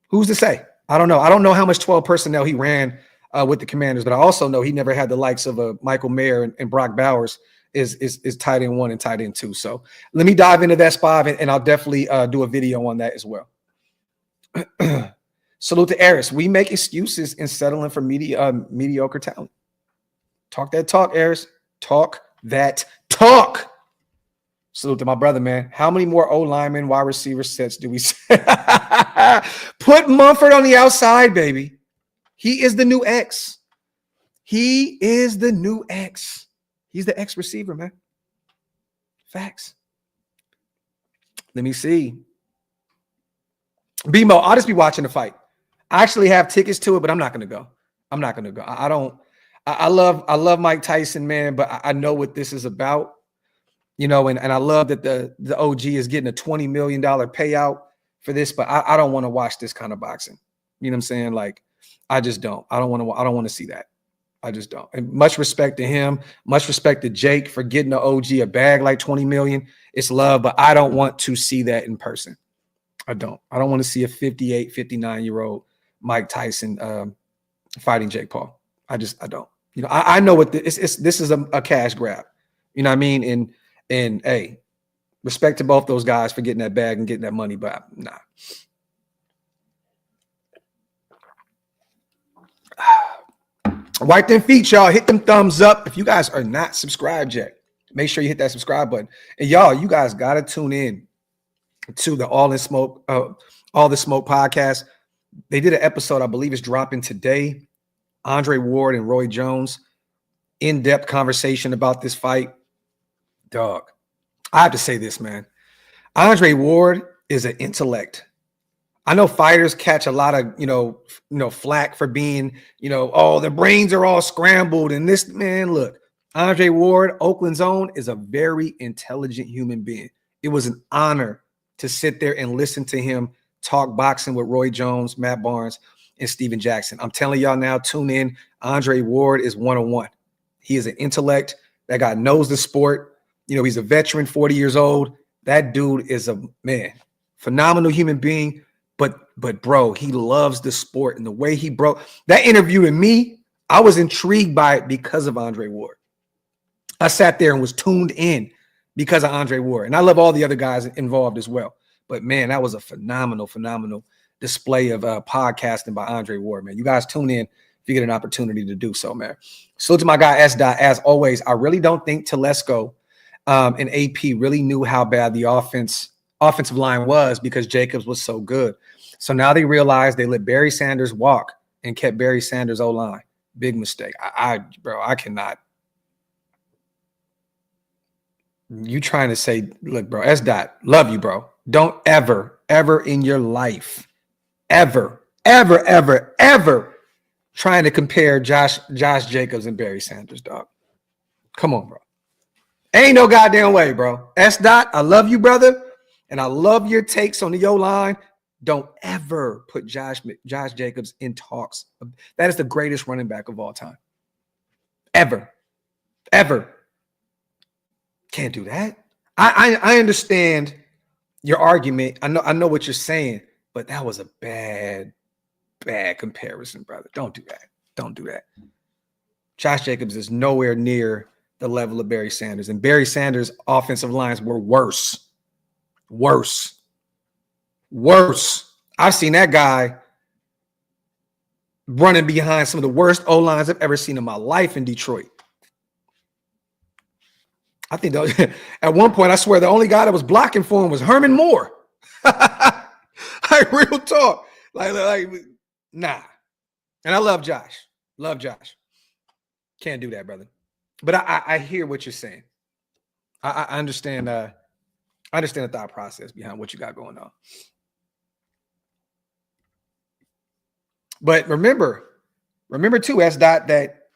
who's to say? I don't know. I don't know how much 12 personnel he ran with the Commanders, but I also know he never had the likes of Michael Mayer and Brock Bowers is tight end 1 and tight end 2. So let me dive into that spot, and I'll definitely do a video on that as well. Salute to Eris. We make excuses and settling for mediocre talent. Talk that talk, Eris. Talk that talk. Salute to my brother, man. How many more O-linemen, wide receiver sets do we say? Put Mumford on the outside, baby. He is the new X. He is the new X. He's the X receiver, man. Facts. Let me see. BMO, I'll just be watching the fight. I actually have tickets to it, but I'm not going to go. I love Mike Tyson, man, but I know what this is about. And I love that the OG is getting a $20 million payout for this, but I don't want to watch this kind of boxing. You know what I'm saying? Like, I just don't. I don't want to see that. I just don't. And much respect to him. Much respect to Jake for getting the OG a bag like $20 million. It's love, but I don't want to see that in person. I don't want to see a 58, 59-year-old Mike Tyson fighting Jake Paul. I don't. I know what this is a cash grab. You know what I mean? And hey, respect to both those guys for getting that bag and getting that money, but nah. Wipe them feet, y'all. Hit them thumbs up. If you guys are not subscribed yet, make sure you hit that subscribe button. And y'all, you guys got to tune in to the All the Smoke podcast. They did an episode, I believe it's dropping today. Andre Ward and Roy Jones, in-depth conversation about this fight. Dog, I have to say this, man. Andre Ward is an intellect. I know fighters catch a lot of, flack for being, their brains are all scrambled. And this, man, look, Andre Ward, Oakland's own, is a very intelligent human being. It was an honor to sit there and listen to him talk boxing with Roy Jones, Matt Barnes, and Steven Jackson. I'm telling y'all now, tune in. Andre Ward is 101. He is an intellect. That guy knows the sport. He's a veteran, 40 years old. That dude is a, man, phenomenal human being. But bro, he loves the sport, and the way he broke that interview with me, I was intrigued by it because of Andre Ward. I sat there and was tuned in because of Andre Ward, and I love all the other guys involved as well. But man, that was a phenomenal display of podcasting by Andre Ward, man. You guys tune in if you get an opportunity to do so, man. So to my guy S. Dot, as always, I really don't think Telesco and AP really knew how bad the offensive line was because Jacobs was so good. So now they realize they let Barry Sanders walk and kept Barry Sanders O-line. Big mistake. I cannot. You trying to say, look, bro, S. Dot, love you, bro. Don't ever in your life, ever trying to compare Josh Jacobs and Barry Sanders, dog. Come on, bro. Ain't no goddamn way, bro. S. Dot, I love you, brother, and I love your takes on the O-line. Don't ever put Josh Jacobs in talks. That is the greatest running back of all time. Ever. Can't do that. I understand your argument. I know what you're saying, but that was a bad comparison, brother. Don't do that. Josh Jacobs is nowhere near the level of Barry Sanders, and Barry Sanders' offensive lines were worse. I've seen that guy running behind some of the worst O-lines I've ever seen in my life in Detroit. I think at one point, I swear the only guy that was blocking for him was Herman Moore. Like, real talk. Like, nah. And I love Josh. Can't do that, brother. But I hear what you're saying. I understand. I understand the thought process behind what you got going on. But remember, Remember too, S. Dot, that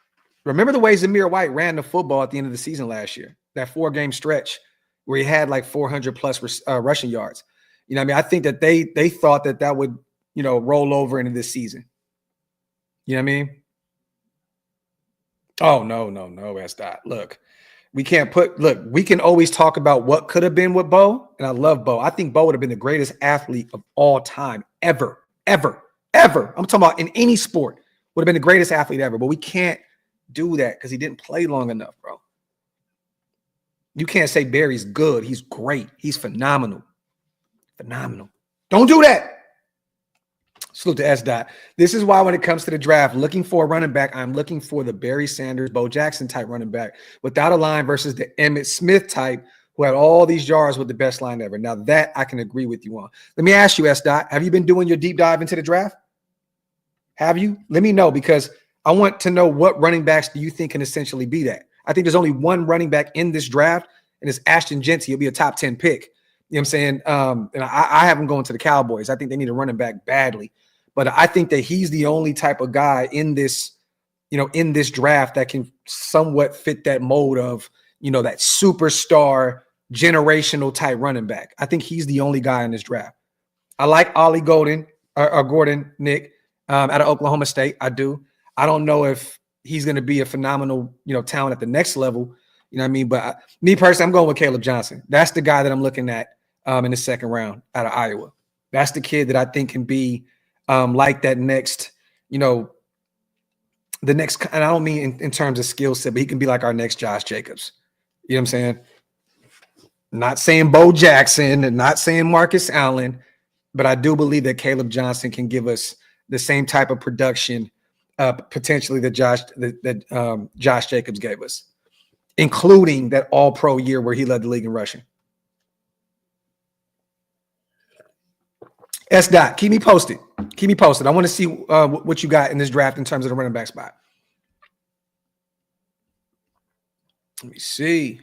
remember the way Zamir White ran the football at the end of the season last year, that 4-game stretch where he had like 400 plus rushing yards. You know what I mean? I think that they thought that would, roll over into this season. You know what I mean? Oh, no, S. Dot. Look, we can always talk about what could have been with Bo, and I love Bo. I think Bo would have been the greatest athlete of all time, ever. I'm talking about in any sport, would have been the greatest athlete ever, but we can't do that because he didn't play long enough, bro. You can't say Barry's good. He's great. He's phenomenal. Don't do that. Salute to S. Dot. This is why when it comes to the draft, looking for a running back, I'm looking for the Barry Sanders, Bo Jackson type running back without a line versus the Emmitt Smith type who had all these yards with the best line ever. Now that I can agree with you on. Let me ask you, S. Dot, have you been doing your deep dive into the draft? Have you? Let me know, because I want to know what running backs do you think can essentially be that. I think there's only one running back in this draft, and it's Ashton Genty. He'll be a top 10 pick. You know what I'm saying? And I have him going to the Cowboys. I think they need a running back badly. But I think that he's the only type of guy in this, in this draft that can somewhat fit that mold of, that superstar generational type running back. I think he's the only guy in this draft. I like Ollie Gordon, Nick, out of Oklahoma State. I do. I don't know if he's going to be a phenomenal, talent at the next level. You know what I mean? But me personally, I'm going with Caleb Johnson. That's the guy that I'm looking at in the second round out of Iowa. That's the kid that I think can be like that next, the next, and I don't mean in terms of skill set, but he can be like our next Josh Jacobs. You know what I'm saying? Not saying Bo Jackson and not saying Marcus Allen, but I do believe that Caleb Johnson can give us the same type of production potentially that Josh Jacobs gave us, including that all-pro year where he led the league in rushing. S. Dot, keep me posted. I want to see what you got in this draft in terms of the running back spot. Let me see.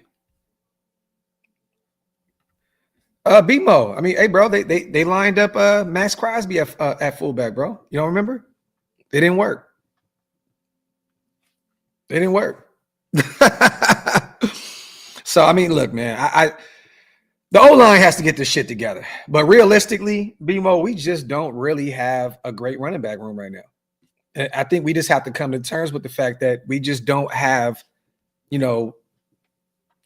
BMO. I mean, hey, bro, they lined up Max Crosby at fullback, bro. You don't remember? It didn't work. So, I mean, look, man, the O-line has to get this shit together. But realistically, BMO, we just don't really have a great running back room right now. I think we just have to come to terms with the fact that we just don't have,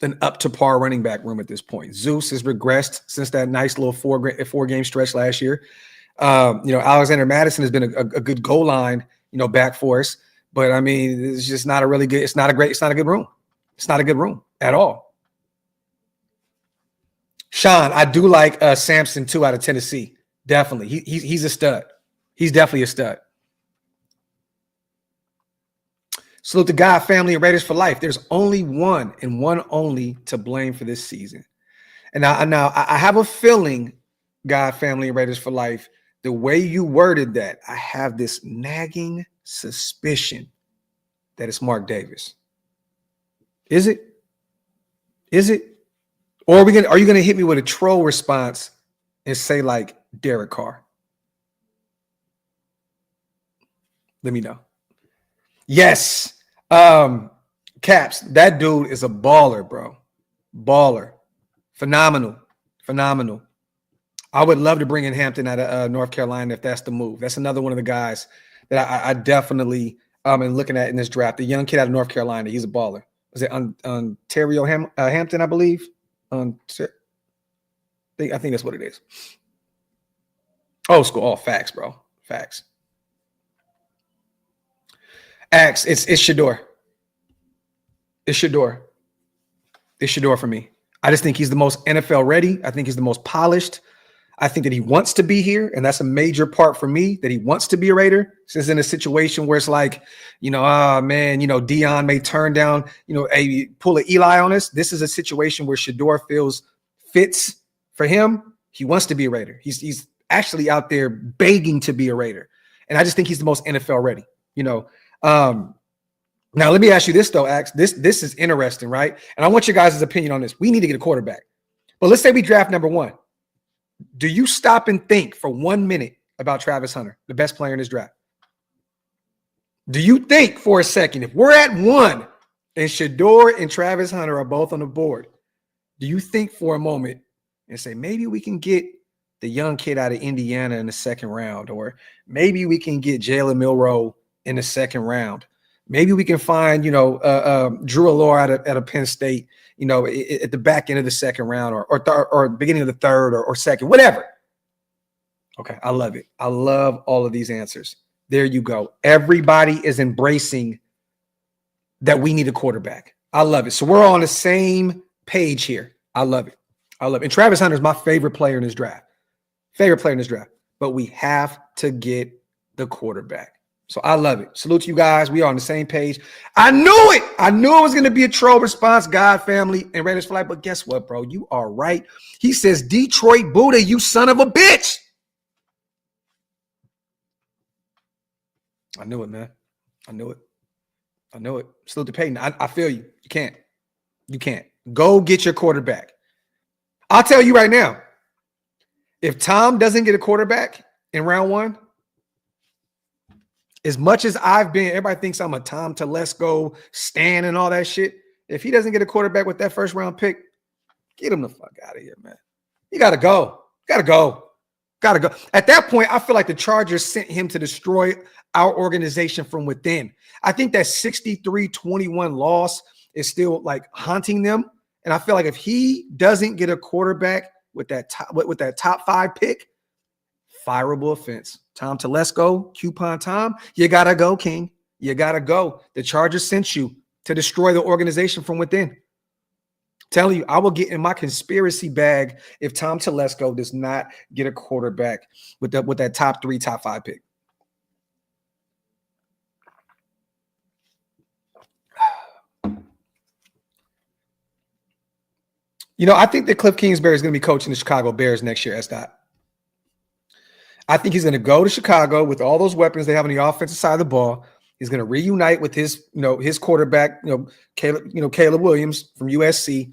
an up-to-par running back room at this point. Zeus has regressed since that nice little four-game stretch last year. Alexander Madison has been a good goal line, back for us. But, I mean, it's just not a really good – it's not a good room. It's not a good room at all. Sean, I do like Sampson, too, out of Tennessee. Definitely. He's a stud. He's definitely a stud. Salute the God family and Raiders for life. There's only one and one only to blame for this season. And now I have a feeling, God family and Raiders for life, the way you worded that, I have this nagging suspicion that it's Mark Davis. Is it? Or are you gonna hit me with a troll response and say like Derek Carr? Let me know. Yes. Caps, that dude is a baller, bro. Baller. Phenomenal. I would love to bring in Hampton out of North Carolina if that's the move. That's another one of the guys that I definitely am looking at in this draft. The young kid out of North Carolina, he's a baller. Was it Ontario Hampton, I believe? I think that's what it is. Oh, school. Oh, facts, bro. Facts. Axe, it's Shador. It's Shador for me. I just think he's the most NFL ready. I think he's the most polished. I think that he wants to be here, and that's a major part for me, that he wants to be a Raider. Since in a situation where it's like, Dion may turn down, pull an Eli on us. This is a situation where Shador feels fits for him. He wants to be a Raider. He's actually out there begging to be a Raider. And I just think he's the most NFL ready, Now, let me ask you this, though, Ax. This is interesting, right? And I want your guys' opinion on this. We need to get a quarterback. But let's say we draft number one. Do you stop and think for 1 minute about Travis Hunter, the best player in this draft? Do you think for a second, if we're at 1 and Shedeur and Travis Hunter are both on the board, do you think for a moment and say, maybe we can get the young kid out of Indiana in the second round, or maybe we can get Jalen Milroe in the second round? Maybe we can find, Drew Allure out of Penn State, at the back end of the second round, or beginning of the third or second, whatever. Okay, I love it. I love all of these answers. There you go. Everybody is embracing that we need a quarterback. I love it. So we're all on the same page here. I love it. I love it. And Travis Hunter is my favorite player in this draft. But we have to get the quarterback. So I love it. Salute to you guys. We are on the same page. I knew it. I knew it was going to be a troll response, God, family, and Raiders for life. But guess what, bro? You are right. He says, Detroit Buddha, you son of a bitch. I knew it, man. I knew it. Salute to Peyton. I feel you. You can't. Go get your quarterback. I'll tell you right now, if Tom doesn't get a quarterback in round 1, as much as everybody thinks I'm a Tom Telesco stan and all that shit. If he doesn't get a quarterback with that first round pick, get him the fuck out of here, man. You got to go. Got to go. At that point, I feel like the Chargers sent him to destroy our organization from within. I think that 63-21 loss is still like haunting them. And I feel like if he doesn't get a quarterback with that top 5 pick, fireable offense. Tom Telesco, Coupon Tom, you got to go, King. You got to go. The Chargers sent you to destroy the organization from within. Telling you, I will get in my conspiracy bag if Tom Telesco does not get a quarterback with that top 3, top 5 pick. I think that Cliff Kingsbury is going to be coaching the Chicago Bears next year, S-Dot. I think he's going to go to Chicago with all those weapons they have on the offensive side of the ball. He's going to reunite with his quarterback, Caleb Williams from USC.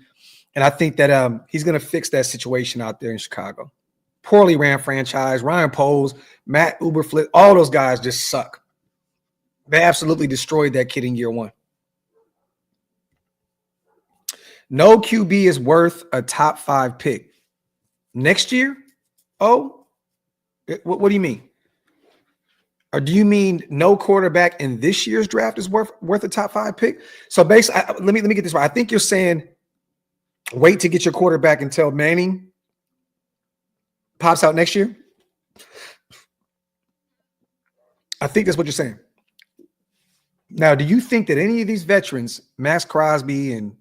And I think that he's going to fix that situation out there in Chicago. Poorly ran franchise, Ryan Poles, Matt Uberflip, all those guys just suck. They absolutely destroyed that kid in year 1. No QB is worth a top 5 pick. Next year? Oh, what do you mean? Or do you mean no quarterback in this year's draft is worth a top 5 pick? So basically, let me get this right. I think you're saying wait to get your quarterback until Manning pops out next year. I think that's what you're saying. Now, do you think that any of these veterans, Max Crosby and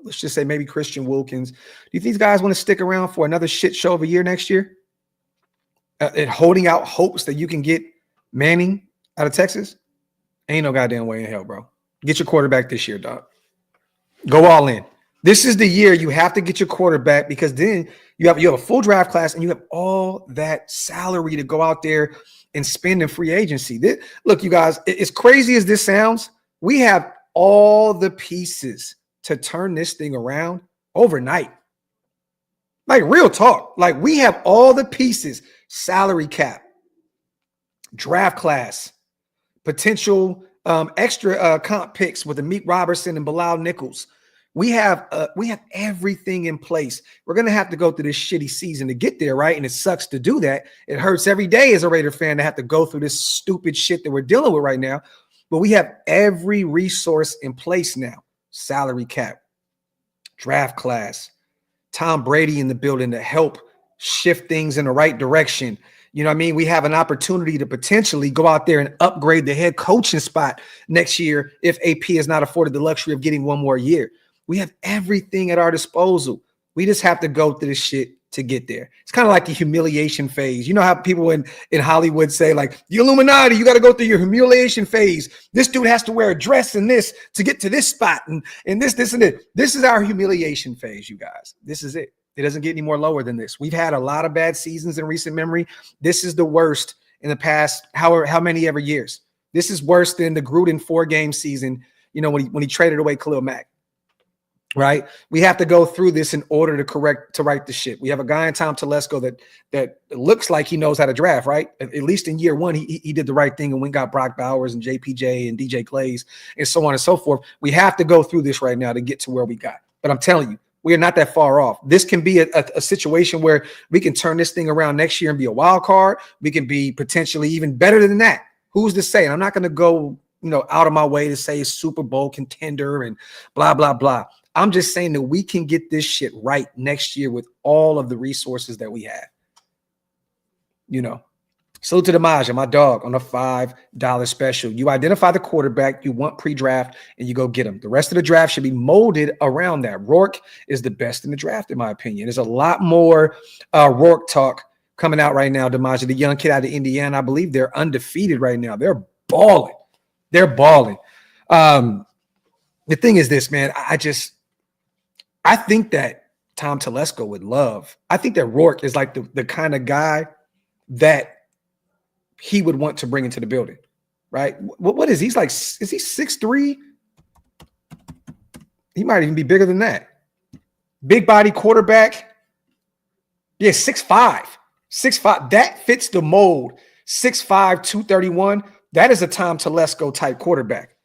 let's just say maybe Christian Wilkins, do you think these guys want to stick around for another shit show of a year next year? And holding out hopes that you can get Manning out of Texas? Ain't no goddamn way in hell, bro. Get your quarterback this year, dog. Go all in. This is the year you have to get your quarterback, because then you have a full draft class and you have all that salary to go out there and spend in free agency. Look, you guys, as crazy as this sounds, we have all the pieces to turn this thing around overnight. Like, real talk. Like, we have all the pieces: salary cap, draft class, potential extra comp picks with Amik Robertson and Bilal Nichols. We have everything in place. We're going to have to go through this shitty season to get there, right? And it sucks to do that. It hurts every day as a Raider fan to have to go through this stupid shit that we're dealing with right now. But we have every resource in place now. Salary cap, draft class, Tom Brady in the building to help shift things in the right direction. You know what I mean? We have an opportunity to potentially go out there and upgrade the head coaching spot next year if AP is not afforded the luxury of getting one more year. We have everything at our disposal. We just have to go through this shit to get there. It's kind of like the humiliation phase. You know how people in Hollywood say, like, the Illuminati, you got to go through your humiliation phase. This dude has to wear a dress and this to get to this spot and this and it. This is our humiliation phase, you guys. This is it. It doesn't get any more lower than this. We've had a lot of bad seasons in recent memory. This is the worst in the past how many ever years. This is worse than the Gruden 4-game season, when he traded away Khalil Mack. right? We have to go through this in order to right the ship. We have a guy in Tom Telesco that looks like he knows how to draft, right? At least in year one, he did the right thing and went got Brock Bowers and JPJ and DJ Clays and so on and so forth. We have to go through this right now to get to where we got. But I'm telling you, we are not that far off. This can be a situation where we can turn this thing around next year and be a wild card. We can be potentially even better than that. Who's to say? And I'm not going to go, out of my way to say Super Bowl contender and blah, blah, blah. I'm just saying that we can get this shit right next year with all of the resources that we have. Salute to the Maja, my dog, on a $5 special. You identify the quarterback you want pre-draft and you go get him. The rest of the draft should be molded around that. Rourke is the best in the draft, in my opinion. There's a lot more Rourke talk coming out right now, Demaja, the young kid out of Indiana. I believe they're undefeated right now. They're balling. They're balling. The thing is this, man, I think that Tom Telesco would love. I think that Rourke is like the kind of guy that he would want to bring into the building, right? What is he? He's like, is he 6'3"? He might even be bigger than that. Big body quarterback. Yeah, 6'5". 6'5". That fits the mold. 6'5", 231. That is a Tom Telesco type quarterback.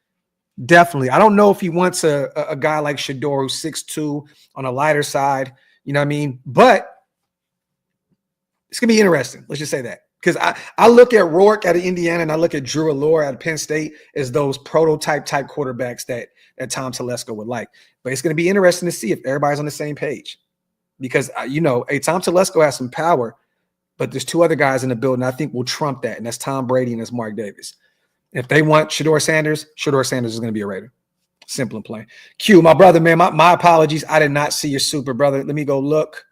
Definitely. I don't know if he wants a guy like Shador who's 6'2" on a lighter side. You know what I mean? But it's going to be interesting. Let's just say that. Because I look at Rourke out of Indiana and I look at Drew Allure out of Penn State as those prototype type quarterbacks that Tom Telesco would like. But it's going to be interesting to see if everybody's on the same page. Because, Tom Telesco has some power, but there's two other guys in the building I think will trump that, and that's Tom Brady and that's Mark Davis. If they want Shador Sanders is going to be a Raider. Simple and plain. Q, my brother, man, my apologies. I did not see your super, brother. Let me go look.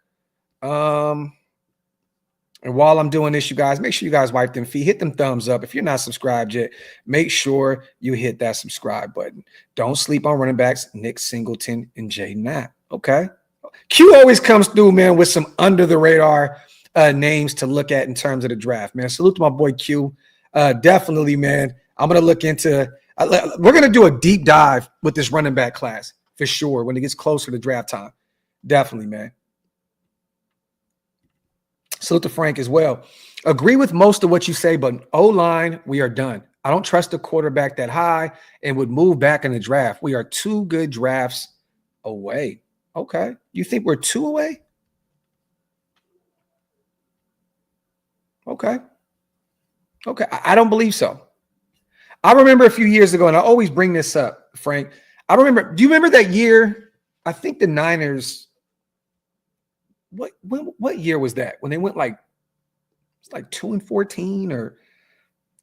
And while I'm doing this, you guys, make sure you guys wipe them feet. Hit them thumbs up. If you're not subscribed yet, make sure you hit that subscribe button. Don't sleep on running backs Nick Singleton and Jay Knapp. Okay? Q always comes through, man, with some under-the-radar names to look at in terms of the draft, man. Salute to my boy Q. Definitely, man. I'm going to look into we're going to do a deep dive with this running back class for sure when it gets closer to draft time. Definitely, man. Salute to Frank as well. Agree with most of what you say, but O-line, we are done. I don't trust the quarterback that high and would move back in the draft. We are 2 good drafts away. Okay. You think we're 2 away? Okay. I don't believe so. I remember a few years ago, and I always bring this up, Frank. Do you remember that year? I think the Niners, what year was that? When they went like 2-14 or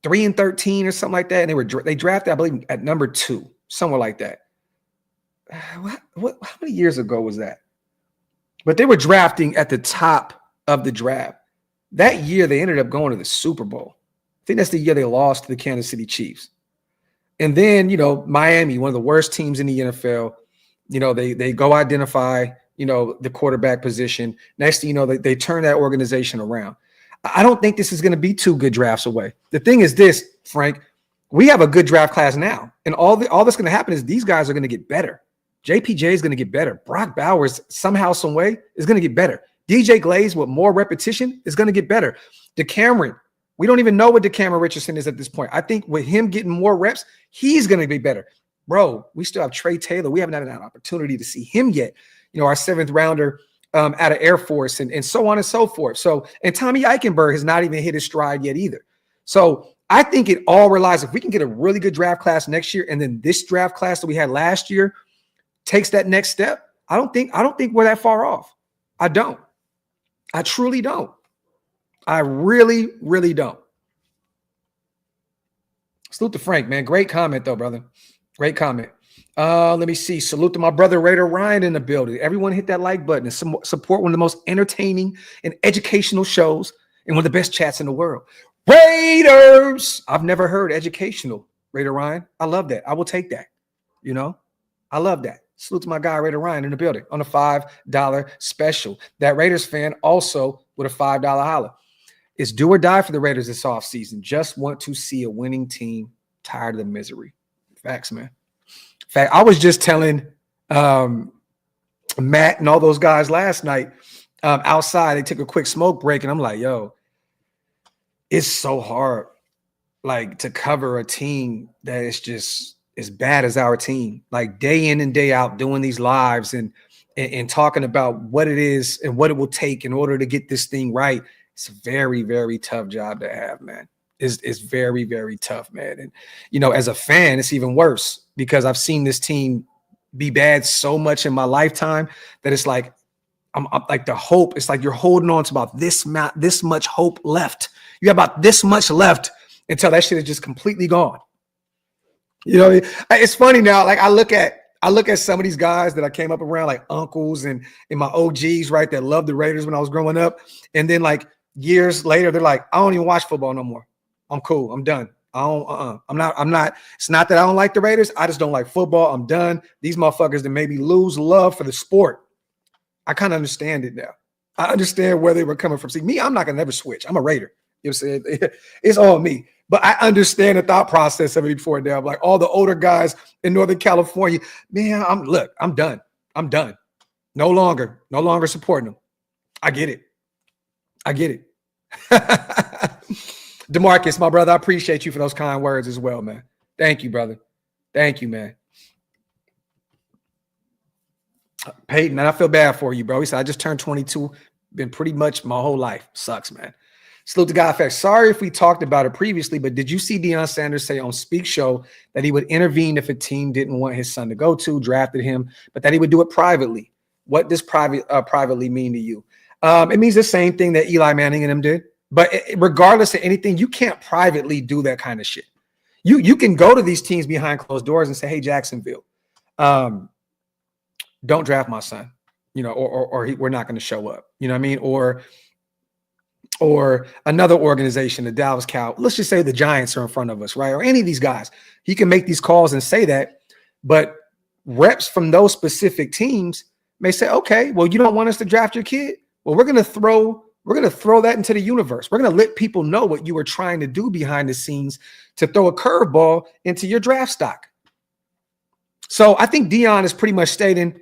3-13 or something like that, and they drafted, I believe, at number 2, somewhere like that. How many years ago was that? But they were drafting at the top of the draft. That year, they ended up going to the Super Bowl. I think that's the year they lost to the Kansas City Chiefs. And then, Miami, one of the worst teams in the NFL, they go identify, the quarterback position. Next thing you know, they turn that organization around. I don't think this is going to be 2 good drafts away. The thing is this, Frank, we have a good draft class now. And all that's going to happen is these guys are going to get better. JPJ is going to get better. Brock Bowers, somehow, some way, is going to get better. DJ Glaze, with more repetition, is going to get better. DeCameron, we don't even know what DeCameron Richardson is at this point. I think with him getting more reps, he's going to be better. Bro, we still have Trey Taylor. We haven't had an opportunity to see him yet. Our 7th rounder out of Air Force and so on and so forth. So, and Tommy Eichenberg has not even hit his stride yet either. So I think it all relies, if we can get a really good draft class next year, and then this draft class that we had last year takes that next step, I don't think we're that far off. I don't. I truly don't. I really, really don't. Salute to Frank, man. Great comment, though, brother. Great comment. Let me see. Salute to my brother Raider Ryan in the building. Everyone hit that like button and support one of the most entertaining and educational shows and one of the best chats in the world. Raiders! I've never heard educational, Raider Ryan. I love that. I will take that. I love that. Salute to my guy Raider Ryan in the building on a $5 special. That Raiders fan also with a $5 holla. It's do or die for the Raiders this offseason. Just want to see a winning team, tired of the misery. Facts, man. Fact, I was just telling Matt and all those guys last night outside. They took a quick smoke break, and I'm like, yo, it's so hard, like, to cover a team that is just as bad as our team, like day in and day out doing these lives and talking about what it is and what it will take in order to get this thing right. It's a very, very tough job to have, man. It's very, very tough, man. And, you know, as a fan, it's even worse because I've seen this team be bad so much in my lifetime that it's like, I'm like the hope. It's like you're holding on to about this much hope left. You have about this much left until that shit is just completely gone. You know, it's funny now. Like I look at some of these guys that I came up around, like uncles and my OGs, right, that loved the Raiders when I was growing up. And then like years later, they're like, I don't even watch football no more. I'm cool. I'm done. I'm not. It's not that I don't like the Raiders. I just don't like football. I'm done. These motherfuckers that made me lose love for the sport. I kind of understand it now. I understand where they were coming from. See, me, I'm not going to never switch. I'm a Raider. You know what I'm saying? It's all me. But I understand the thought process of it before now. Like all the older guys in Northern California, man, I'm done. I'm done. No longer supporting them. I get it. DeMarcus, my brother, I appreciate you for those kind words as well, man. Thank you, brother. Thank you, man. Peyton, man, I feel bad for you, bro. He said, I just turned 22. Been pretty much my whole life. Sucks, man. Salute to Graphk. Sorry if we talked about it previously, but did you see Deion Sanders say on Speak Show that he would intervene if a team didn't want his son to go to, drafted him, but that he would do it privately? What does privately mean to you? It means the same thing that Eli Manning and them did. But regardless of anything, you can't privately do that kind of shit. You can go to these teams behind closed doors and say, hey, Jacksonville, don't draft my son, you know, or we're not going to show up. You know what I mean? Or another organization, the Dallas Cowboys, let's just say the Giants are in front of us, right? Or any of these guys. He can make these calls and say that, but reps from those specific teams may say, okay, well, you don't want us to draft your kid? Well, we're going to throw that into the universe. We're going to let people know what you were trying to do behind the scenes to throw a curveball into your draft stock. So I think Deion is pretty much stating,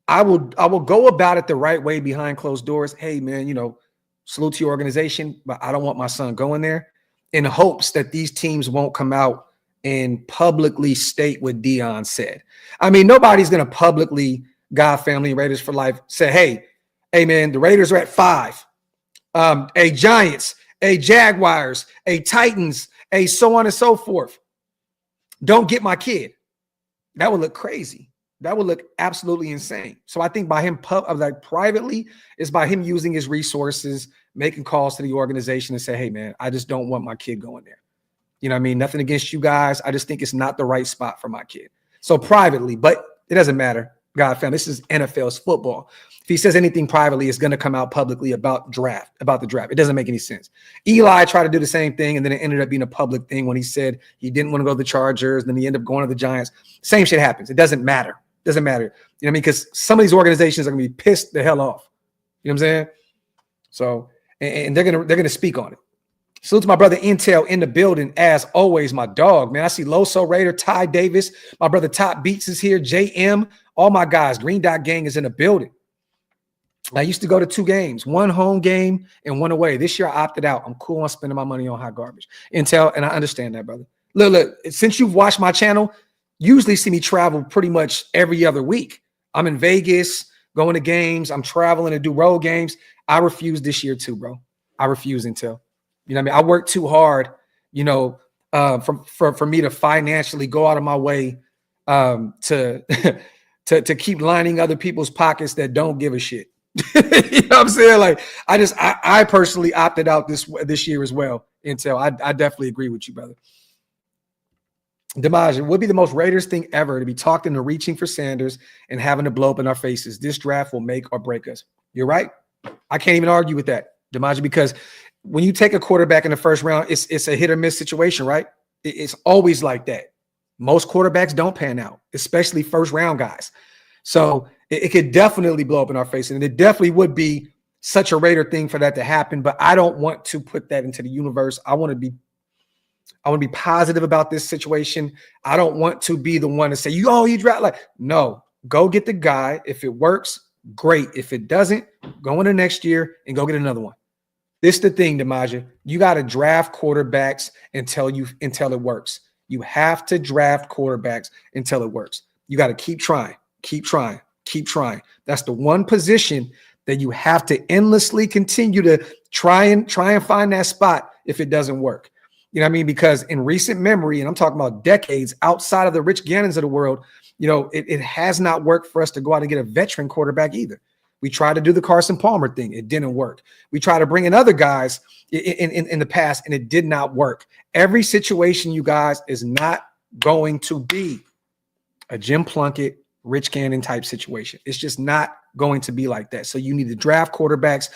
I will go about it the right way behind closed doors. Hey, man, you know, salute to your organization, but I don't want my son going there, in hopes that these teams won't come out and publicly state what Deion said. I mean, nobody's going to publicly, God, family, Raiders for life, say, hey, man, the Raiders are at 5. A Giants, a Jaguars, a Titans, a so on and so forth. Don't get my kid. That would look crazy. That would look absolutely insane. So I think by him privately is by him using his resources, making calls to the organization and say, hey, man, I just don't want my kid going there. You know what I mean? Nothing against you guys. I just think it's not the right spot for my kid. So privately, but it doesn't matter. God, fam, this is NFL's football. If he says anything privately, it's going to come out publicly about the draft. It doesn't make any sense. Eli tried to do the same thing, and then it ended up being a public thing when he said he didn't want to go to the Chargers. Then he ended up going to the Giants. Same shit happens. It doesn't matter. Doesn't matter. You know what I mean? Because some of these organizations are going to be pissed the hell off. You know what I'm saying? So, and they're gonna speak on it. Salute to my brother Intel in the building, as always, my dog, man. I see Loso Raider, Ty Davis, my brother Top Beats is here, JM, all my guys. Green Dot Gang is in the building. I used to go to 2 games, 1 home game and 1 away. This year I opted out. I'm cool on spending my money on hot garbage. Intel, and I understand that, brother. Look, since you've watched my channel, usually see me travel pretty much every other week. I'm in Vegas, going to games. I'm traveling to do road games. I refuse this year too, bro. I refuse, Intel. You know what I mean? I work too hard, you know, for me to financially go out of my way to keep lining other people's pockets that don't give a shit. You know what I'm saying? Like, I personally opted out this year as well, Intel. I definitely agree with you, brother. Damage, it would be the most Raiders thing ever to be talked into reaching for Sanders and having to blow up in our faces. This draft will make or break us. You're right. I can't even argue with that, Damage, because when you take a quarterback in the first round, it's a hit or miss situation, right? It's always like that. Most quarterbacks don't pan out, especially first round guys. So it could definitely blow up in our face, and it definitely would be such a Raider thing for that to happen. But I don't want to put that into the universe. I want to be positive about this situation. I don't want to be the one to say, you draft. Like, no, go get the guy. If it works, great. If it doesn't, go into next year and go get another one. This is the thing, Demaja. You got to draft quarterbacks until it works. You have to draft quarterbacks until it works. You got to keep trying. That's the one position that you have to endlessly continue to try and find that spot if it doesn't work. You know what I mean? Because in recent memory, and I'm talking about decades outside of the Rich Gannons of the world, you know, it has not worked for us to go out and get a veteran quarterback either. We tried to do the Carson Palmer thing. It didn't work. We tried to bring in other guys in the past, and it did not work. Every situation, you guys, is not going to be a Jim Plunkett, Rich Gannon type situation. It's just not going to be like that. So you need to draft quarterbacks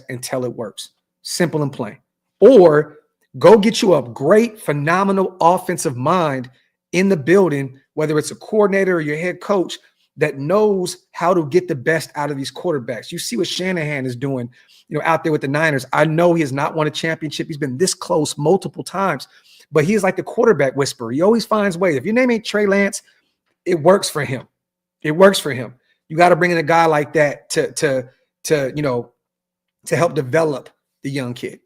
until it works. Simple and plain. Or go get you a great, phenomenal offensive mind in the building, whether it's a coordinator or your head coach that knows how to get the best out of these quarterbacks. You see what Shanahan is doing, you know, out there with the Niners. I know he has not won a championship. He's been this close multiple times, but he is like the quarterback whisperer. He always finds ways. If your name ain't Trey Lance, it works for him. It works for him. You got to bring in a guy like that to help develop the young kid.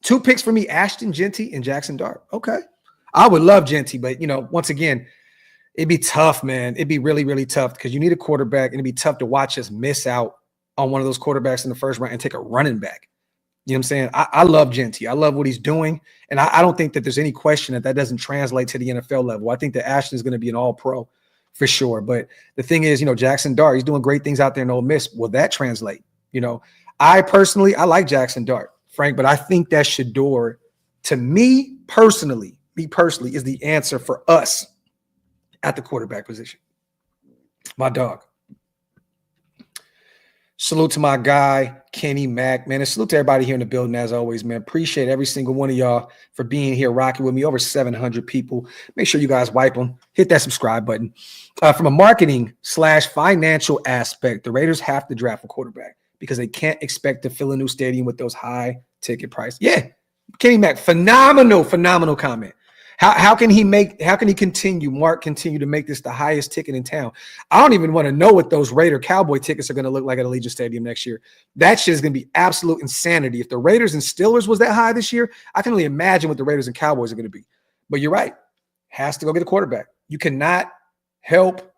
2 picks for me, Ashton Jeanty and Jackson Dart. Okay. I would love Jeanty, but, you know, once again, it'd be tough, man. It'd be really, really tough because you need a quarterback, and it'd be tough to watch us miss out on one of those quarterbacks in the first round and take a running back. You know what I'm saying? I love Jeanty. I love what he's doing, and I don't think that there's any question that doesn't translate to the NFL level. I think that Ashton is going to be an all-pro for sure. But the thing is, you know, Jackson Dart, he's doing great things out there in Ole Miss. Will that translate? You know, I like Jackson Dart, Frank, but I think that Shedeur, to me personally, is the answer for us at the quarterback position. My dog. Salute to my guy, Kenny Mack, man. And salute to everybody here in the building, as always, man. Appreciate every single one of y'all for being here, rocking with me. Over 700 people. Make sure you guys wipe them. Hit that subscribe button. From a marketing/financial aspect, the Raiders have to draft a quarterback because they can't expect to fill a new stadium with those high ticket prices. Yeah, Kenny Mack, phenomenal comment. How can he continue to make this the highest ticket in town? I don't even want to know what those Raider Cowboy tickets are going to look like at Allegiant Stadium next year. That shit is going to be absolute insanity. If the Raiders and Steelers was that high this year, I can only imagine what the Raiders and Cowboys are going to be. But you're right. Has to go get a quarterback. You cannot help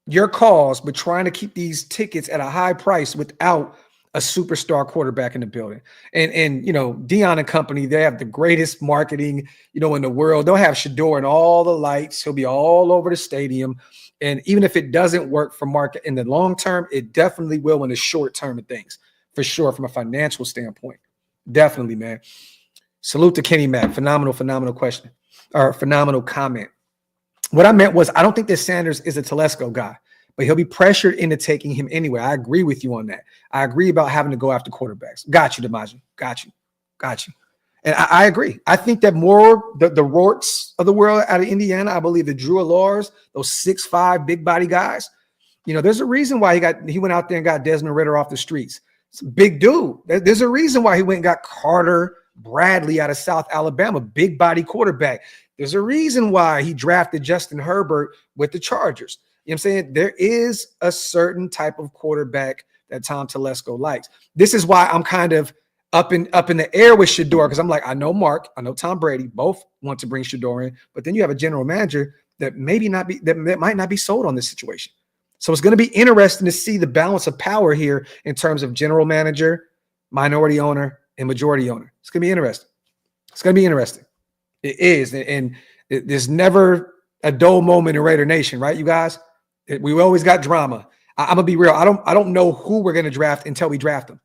your cause but trying to keep these tickets at a high price without a superstar quarterback in the building. And you know, Dion and company, they have the greatest marketing, you know, in the world. They'll have Shedeur and all the lights. He'll be all over the stadium. And even if it doesn't work for market in the long term, it definitely will in the short term of things, for sure, from a financial standpoint. Definitely, man. Salute to Kenny Mack. Phenomenal question, or phenomenal comment. What I meant was, I don't think that Sanders is a Telesco guy, but he'll be pressured into taking him anyway. I agree with you on that. I agree about having to go after quarterbacks. Got you, DeMaggio. Got you. And I agree. I think that more the Rorts of the world out of Indiana, I believe the Drew Allars, those 6'5" big body guys, you know, there's a reason why he went out there and got Desmond Ridder off the streets. It's a big dude. There's a reason why he went and got Carter Bradley out of South Alabama, big body quarterback. There's a reason why he drafted Justin Herbert with the Chargers. You know what I'm saying? There is a certain type of quarterback that Tom Telesco likes. This is why I'm kind of up in the air with Shedeur, because I'm like, I know Mark, I know Tom Brady, both want to bring Shedeur in, but then you have a general manager that might not be sold on this situation. So it's going to be interesting to see the balance of power here in terms of general manager, minority owner, and majority owner. It's going to be interesting. It is, and there's never a dull moment in Raider Nation, right, you guys? We always got drama. I'm gonna be real. I don't know who we're gonna draft until we draft them.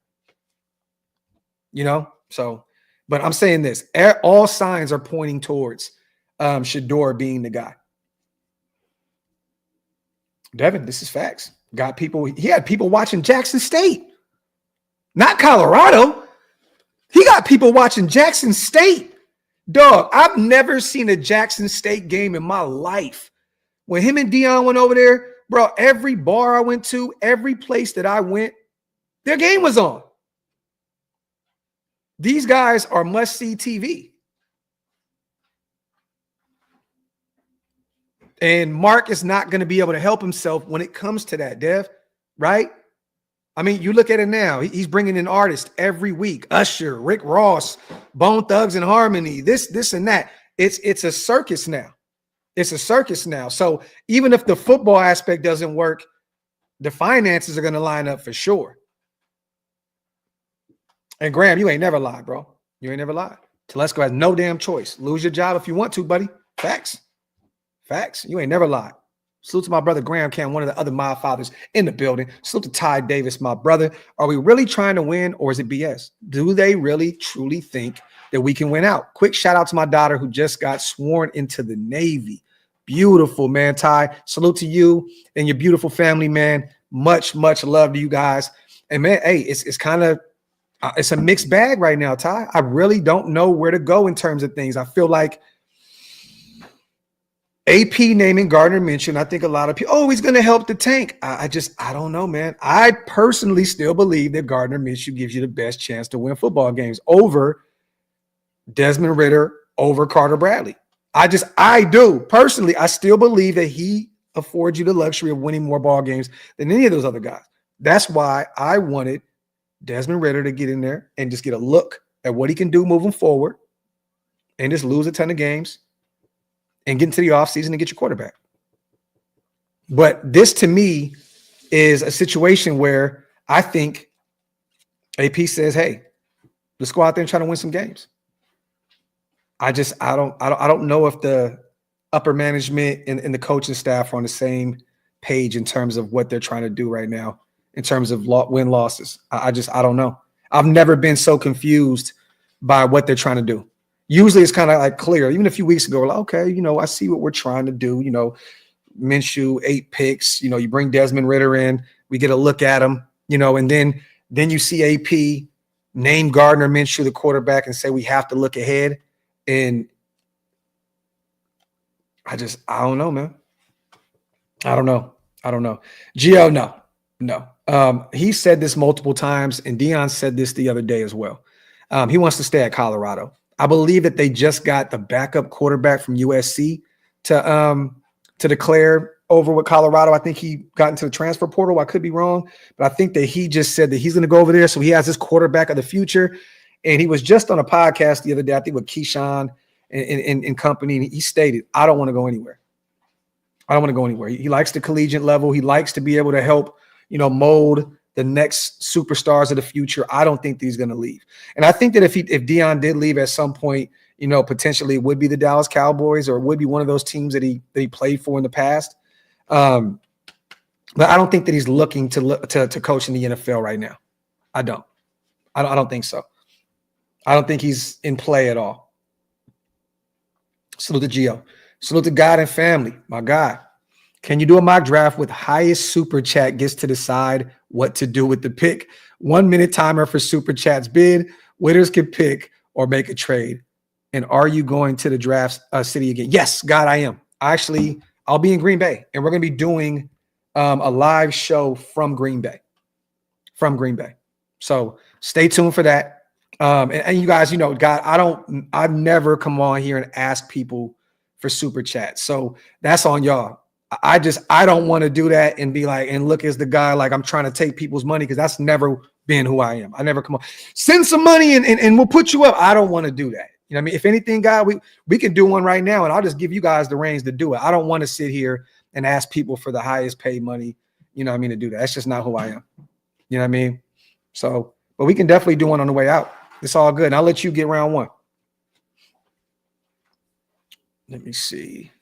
You know, so, but I'm saying this: all signs are pointing towards Shedeur being the guy. Devin, this is facts. He had people watching Jackson State, not Colorado. He got people watching Jackson State. Dog, I've never seen a Jackson State game in my life. When him and Dion went over there, bro, every bar I went to, every place that I went, their game was on. These guys are must-see TV. And Mark is not going to be able to help himself when it comes to that, Dev, right? I mean, you look at it now. He's bringing in artists every week. Usher, Rick Ross, Bone Thugs and Harmony, this and that. It's a circus now. It's a circus now. So even if the football aspect doesn't work, the finances are going to line up for sure. And Graham, you ain't never lied, bro. You ain't never lied. Telesco has no damn choice. Lose your job if you want to, buddy. Facts. Facts. You ain't never lied. Salute to my brother Graham Cam, one of the other mob fathers in the building. Salute to Ty Davis, my brother. Are we really trying to win, or is it BS? Do they really truly think that we can win out? Quick shout out to my daughter who just got sworn into the Navy. Beautiful, man, Ty. Salute to you and your beautiful family, man. Much, much love to you guys. And man, hey, it's kind of it's a mixed bag right now, Ty. I really don't know where to go in terms of things. I feel like AP naming Gardner Minshew, and I think a lot of people, he's going to help the tank. I don't know, man. I personally still believe that Gardner Minshew gives you the best chance to win football games over Desmond Ridder, over Carter Bradley. I do. Personally, I still believe that he affords you the luxury of winning more ball games than any of those other guys. That's why I wanted Desmond Ridder to get in there and just get a look at what he can do moving forward and just lose a ton of games and get into the offseason and get your quarterback. But this, to me, is a situation where I think AP says, hey, let's go out there and try to win some games. I don't know if the upper management and the coaching staff are on the same page in terms of what they're trying to do right now in terms of win-losses. I don't know. I've never been so confused by what they're trying to do. Usually it's kind of like clear. Even a few weeks ago, we're like, okay, I see what we're trying to do. Minshew, 8 picks. You bring Desmond Ridder in. We get a look at him, and then you see AP name Gardner Minshew the quarterback and say we have to look ahead. And I don't know, man. I don't know. Gio, no. He said this multiple times, and Deion said this the other day as well. He wants to stay at Colorado. I believe that they just got the backup quarterback from USC to declare over with Colorado. I think he got into the transfer portal. I could be wrong, but I think that he just said that he's going to go over there. So he has this quarterback of the future. And he was just on a podcast the other day, I think with Keyshawn and company. And he stated, I don't want to go anywhere. He likes the collegiate level. He likes to be able to help, mold the next superstars of the future. I don't think that he's going to leave. And I think that if Deion did leave at some point, potentially it would be the Dallas Cowboys, or it would be one of those teams that he played for in the past. But I don't think that he's looking to coach in the NFL right now. I don't think so. I don't think he's in play at all. Salute to Gio. Salute to God and family, my guy. Can you do a mock draft with highest super chat gets to decide what to do with the pick? 1 minute timer for super chats bid. Winners can pick or make a trade. And are you going to the draft city again? Yes, God, I am. I'll be in Green Bay, and we're going to be doing a live show from Green Bay. So stay tuned for that. And you guys, God, I've never come on here and ask people for super chats. So that's on y'all. I don't want to do that and be like, and look as the guy, like I'm trying to take people's money, because that's never been who I am. I never come on, send some money and we'll put you up. I don't want to do that. You know what I mean? If anything, God, we can do one right now, and I'll just give you guys the reins to do it. I don't want to sit here and ask people for the highest paid money, to do that. That's just not who I am. You know what I mean? So, but we can definitely do one on the way out. It's all good. And I'll let you get round one. Let me see.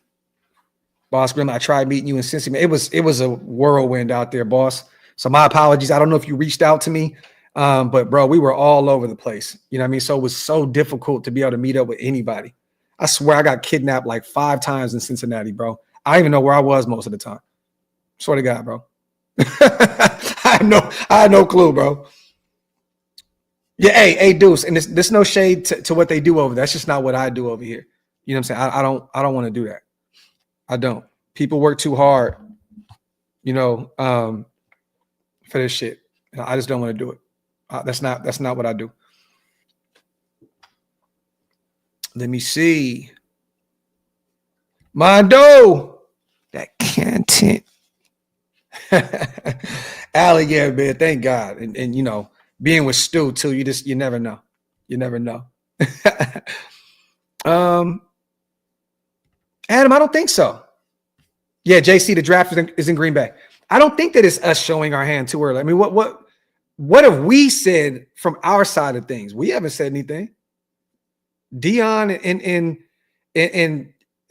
Boss Grim, I tried meeting you in Cincinnati. It was a whirlwind out there, boss. So my apologies. I don't know if you reached out to me, but bro, we were all over the place. You know what I mean? So it was so difficult to be able to meet up with anybody. I swear I got kidnapped like 5 times in Cincinnati, bro. I don't even know where I was most of the time. Swear to God, bro. I had no clue, bro. Yeah, hey, Deuce, and there's no shade to what they do over there. That's just not what I do over here. You know what I'm saying? I don't want to do that. I don't. People work too hard, for this shit. I just don't want to do it. That's not what I do. Let me see. Mondo, content. Allie, yeah, man, thank God. And you know, being with Stu too, you never know. You never know. Adam, I don't think so. Yeah, JC, the draft is in Green Bay. I don't think that it's us showing our hand too early. I mean, what have we said from our side of things? We haven't said anything. Dion and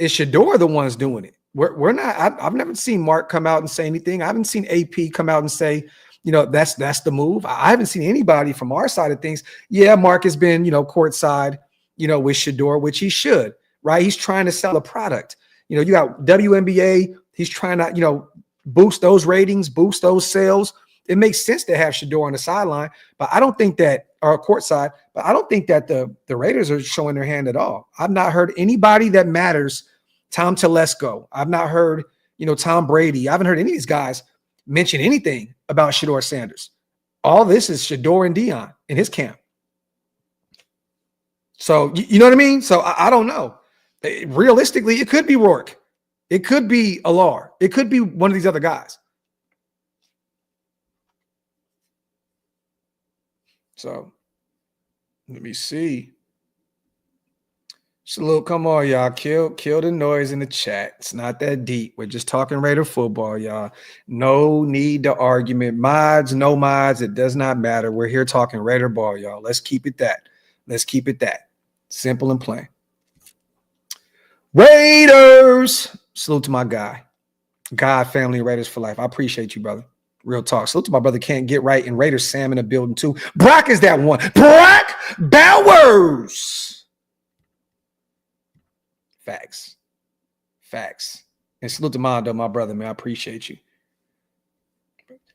Shador are the ones doing it. We're not. I've never seen Mark come out and say anything. I haven't seen AP come out and say, you know, that's the move. I haven't seen anybody from our side of things. Yeah, Mark has been, you know, courtside, you know, with Shador, which he should, right? He's trying to sell a product. You know, you got WNBA. He's trying to, you know, boost those ratings, boost those sales. It makes sense to have Shador on the sideline, but I don't think that, or courtside, but I don't think that the Raiders are showing their hand at all. I've not heard anybody that matters. Tom Telesco. I've not heard, you know, Tom Brady. I haven't heard any of these guys mention anything about Shador Sanders. All this is Shador and Dion in his camp. So, you know what I mean? So I don't know. Realistically, it could be Rourke. It could be Alar. It could be one of these other guys. So let me see. Salute, come on, y'all. Kill the noise in the chat. It's not that deep. We're just talking Raider football, y'all. No need to argument. Mods, no mods. It does not matter. We're here talking Raider ball, y'all. Let's keep it that. Let's keep it that. Simple and plain. Raiders. Salute to my guy. God, family, Raiders for life. I appreciate you, brother. Real talk. Salute to my brother Can't Get Right and Raiders Sam in the building too. Brock is that one. Brock Bowers. Facts. And salute to Mondo, my brother, man. I appreciate you.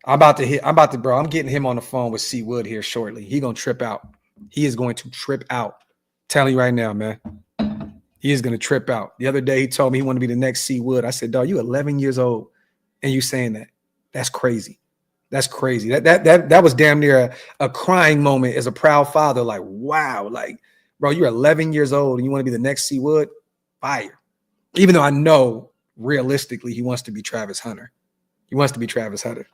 I'm getting him on the phone with C. Wood here shortly. He gonna trip out. He is going to trip out. I'm telling you right now, man. He is gonna trip out. The other day he told me he wanted to be the next C. Wood. I said, dog, you 11 years old and you saying that. That's crazy. That's crazy. That was damn near a crying moment as a proud father. Like, wow, like, bro, you're 11 years old and you want to be the next C. Wood? Fire. Even though I know realistically he wants to be Travis Hunter. He wants to be Travis Hunter.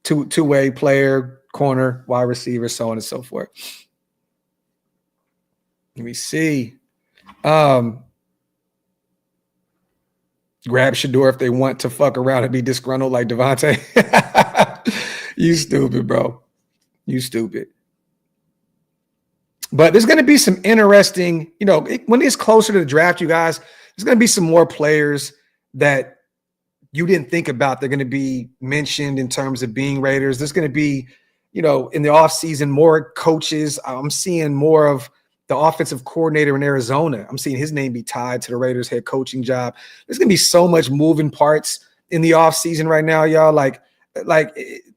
Two-way player, corner, wide receiver, so on and so forth. Let me see. Grab Shador if they want to fuck around and be disgruntled like Devontae. You stupid, bro. You stupid. But there's going to be some interesting, you know, when it's closer to the draft, you guys, there's going to be some more players that you didn't think about. They're going to be mentioned in terms of being Raiders. There's going to be, you know, in the offseason, more coaches. I'm seeing more of the offensive coordinator in Arizona. I'm seeing his name be tied to the Raiders head coaching job. There's going to be so much moving parts in the offseason right now, y'all. Like,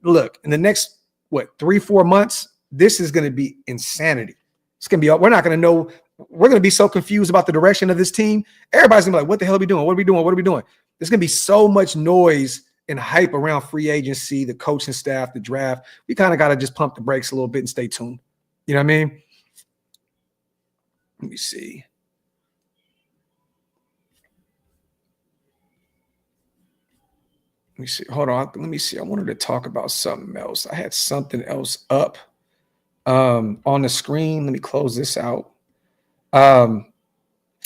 look, in the next, 3-4 months, this is going to be insanity. It's going to be, we're not going to know. We're going to be so confused about the direction of this team. Everybody's going to be like, what the hell are we doing? What are we doing? What are we doing? There's going to be so much noise and hype around free agency, the coaching staff, the draft. We kind of got to just pump the brakes a little bit and stay tuned. You know what I mean? Let me see. Hold on. Let me see. I wanted to talk about something else. I had something else up on the screen. Let me close this out. And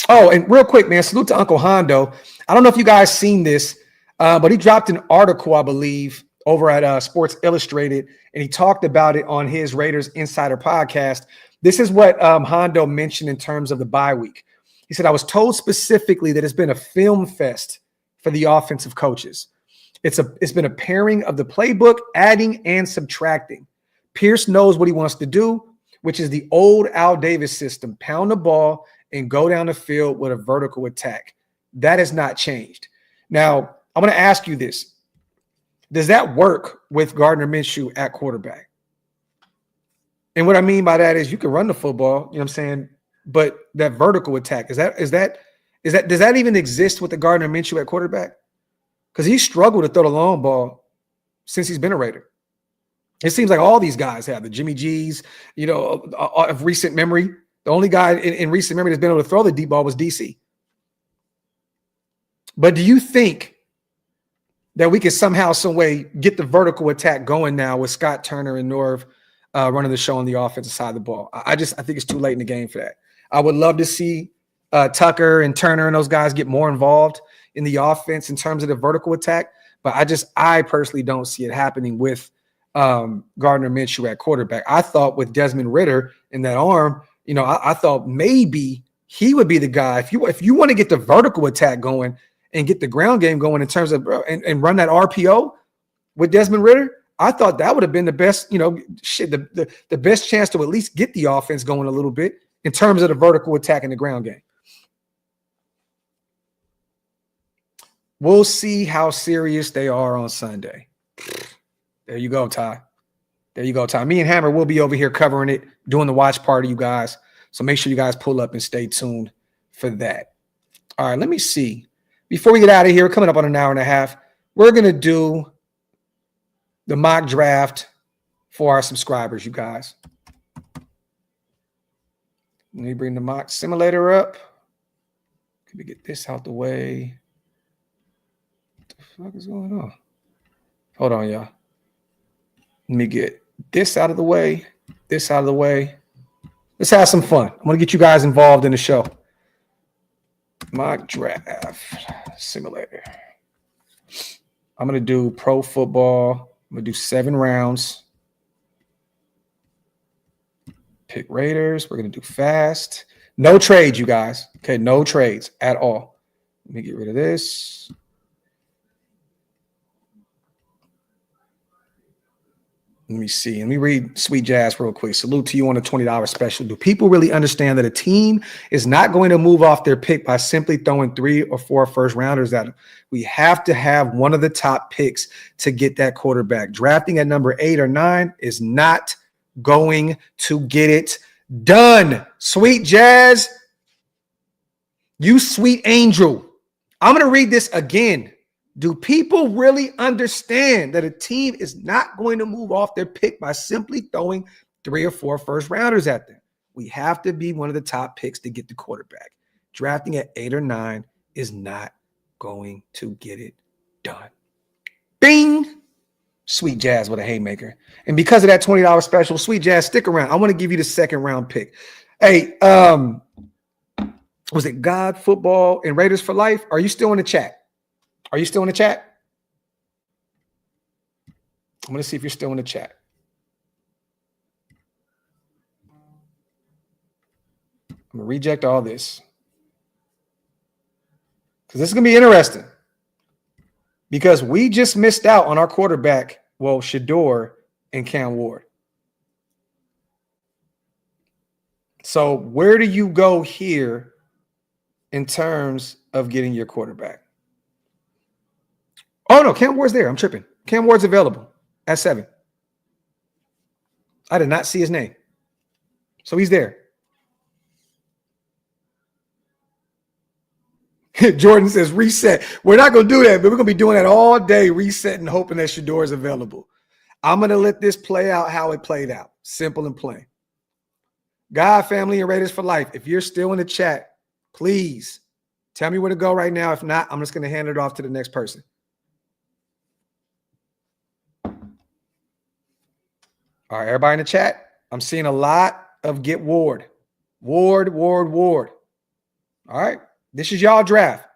real quick, man, salute to Uncle Hondo. I don't know if you guys seen this, but he dropped an article, I believe, over at Sports Illustrated, and he talked about it on his Raiders Insider podcast. This is what Hondo mentioned in terms of the bye week. He said, I was told specifically that it's been a film fest for the offensive coaches. It's been a pairing of the playbook, adding and subtracting. Pierce knows what he wants to do, which is the old Al Davis system, pound the ball and go down the field with a vertical attack. That has not changed. Now, I'm going to ask you this. Does that work with Gardner Minshew at quarterback? And what I mean by that is you can run the football, you know what I'm saying? But that vertical attack, does that even exist with the Gardner Minshew at quarterback? Because he struggled to throw the long ball since he's been a Raider. It seems like all these guys have the Jimmy G's, you know, of recent memory. The only guy in recent memory that's been able to throw the deep ball was DC. But do you think that we can somehow, some way get the vertical attack going now with Scott Turner and Norv running the show on the offensive side of the ball. I think it's too late in the game for that. I would love to see Tucker and Turner and those guys get more involved in the offense in terms of the vertical attack, but I personally don't see it happening with Gardner Minshew at quarterback. I thought with Desmond Ridder in that arm, I thought maybe he would be the guy. If you want to get the vertical attack going and get the ground game going in terms of and run that RPO with Desmond Ridder, I thought that would have been the best, the best chance to at least get the offense going a little bit in terms of the vertical attack in the ground game. We'll see how serious they are on Sunday. There you go, Ty. There you go, Ty. Me and Hammer will be over here covering it, doing the watch party, you guys. So make sure you guys pull up and stay tuned for that. All right, let me see. Before we get out of here, coming up on an hour and a half, we're going to do the mock draft for our subscribers, you guys. Let me bring the mock simulator up. Can we get this out the way? What the fuck is going on? Hold on, y'all. Let me get this out of the way, this out of the way. Let's have some fun. I'm going to get you guys involved in the show. Mock draft simulator. I'm going to do pro football. I'm going to do 7 rounds. Pick Raiders. We're going to do fast. No trades, you guys. Okay, no trades at all. Let me get rid of this. Let me see. Let me read Sweet Jazz real quick. Salute to you on a $20 special. Do people really understand that a team is not going to move off their pick by simply throwing 3 or 4 first rounders at them? We have to have one of the top picks to get that quarterback. Drafting at number 8 or 9 is not going to get it done. Sweet Jazz, you sweet angel. I'm going to read this again. Do people really understand that a team is not going to move off their pick by simply throwing 3 or 4 first rounders at them? We have to be one of the top picks to get the quarterback. Drafting at 8 or 9 is not going to get it done. Bing! Sweet Jazz with a haymaker. And because of that $20 special, Sweet Jazz, stick around. I want to give you the 2nd round pick. Hey, was it God, Football, and Raiders for Life? Are you still in the chat? Are you still in the chat? I'm going to see if you're still in the chat. I'm going to reject all this. Because this is going to be interesting. Because we just missed out on our quarterback, Shador and Cam Ward. So where do you go here in terms of getting your quarterback? Oh, no, Cam Ward's there. I'm tripping. Cam Ward's available at 7. I did not see his name. So he's there. Jordan says reset. We're not going to do that, but we're going to be doing that all day, resetting, hoping that Shador is available. I'm going to let this play out how it played out. Simple and plain. God, family, and Raiders for Life, if you're still in the chat, please tell me where to go right now. If not, I'm just going to hand it off to the next person. All right, everybody in the chat, I'm seeing a lot of get Ward. Ward. All right, this is y'all draft.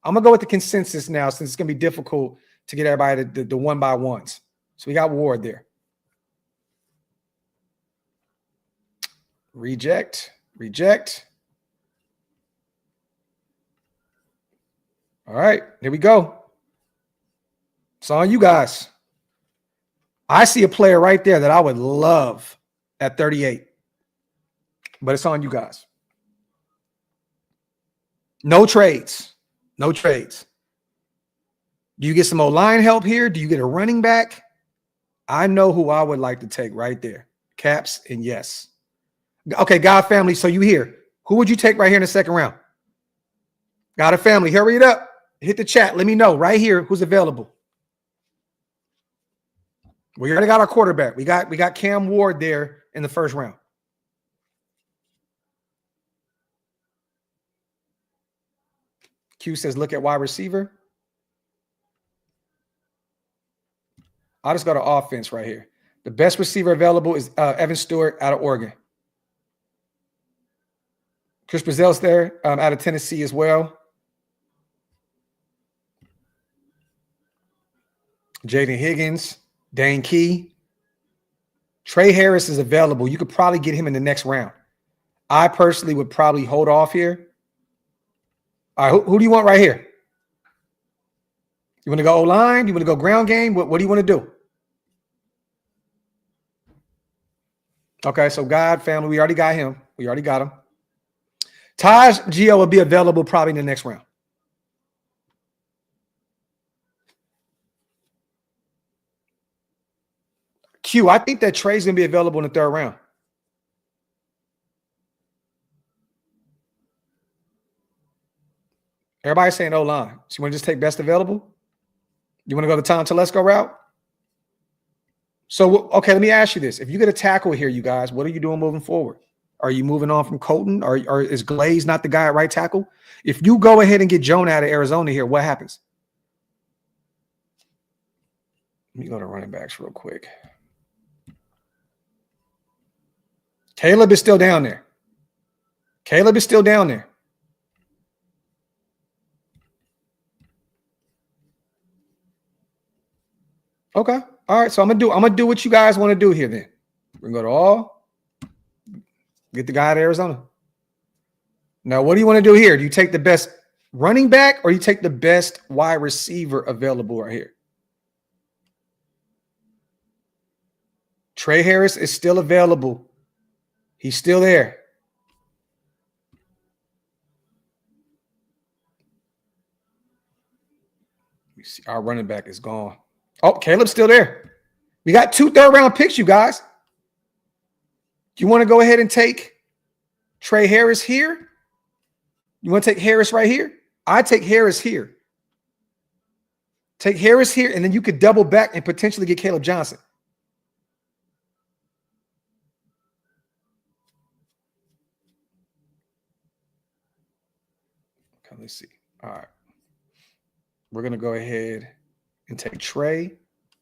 I'm going to go with the consensus now since it's going to be difficult to get everybody to the one-by-ones. So we got Ward there. Reject. All right, here we go. It's on you guys. I see a player right there that I would love at 38, but it's on you guys. No trades. Do you get some O-line help here? Do you get a running back? I know who I would like to take right there. Caps and yes. Okay, God family, so you here. Who would you take right here in the 2nd round? God family, hurry it up. Hit the chat. Let me know right here who's available. We already got our quarterback. We got Cam Ward there in the 1st round. Q says, look at wide receiver. I'll just go to offense right here. The best receiver available is Evan Stewart out of Oregon. Chris Brazel's there out of Tennessee as well. Jaden Higgins, Dane Key. Trey Harris is available. You could probably get him in the next round. I personally would probably hold off here. All right, who do you want right here? You want to go O-line? You want to go ground game? What do you want to do? Okay, so God, family, we already got him. We already got him. Taj Gio will be available probably in the next round. Q, I think that Trey's going to be available in the third round. Everybody's saying O-line. So you want to just take best available? You want to go the Tom Telesco route? So, okay, let me ask you this. If you get a tackle here, you guys, what are you doing moving forward? Are you moving on from Colton? Or is Glaze not the guy at right tackle? If you go ahead and get Jonah out of Arizona here, what happens? Let me go to running backs real quick. Caleb is still down there. Caleb is still down there. Okay. All right. So I'm gonna do what you guys want to do here then. We're gonna go to all. Get the guy out of Arizona. Now, what do you want to do here? Do you take the best running back or you take the best wide receiver available right here? Trey Harris is still available. He's still there. We see our running back is gone. Oh, Caleb's still there. We got 2 third-round picks, you guys. Do you want to go ahead and take Trey Harris here? You want to take Harris right here? I take Harris here. Take Harris here, and then you could double back and potentially get Caleb Johnson. Okay, let's see. All right. We're going to go ahead and take Trey,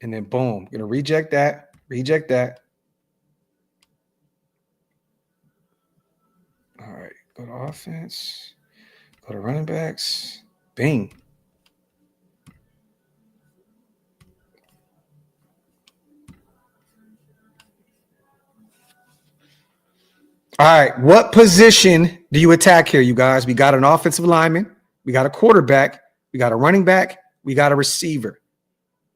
and then boom. Going to reject that. Reject that. All right. Go to offense. Go to running backs. Bing. All right. What position do you attack here, you guys? We got an offensive lineman. We got a quarterback. We got a running back. We got a receiver.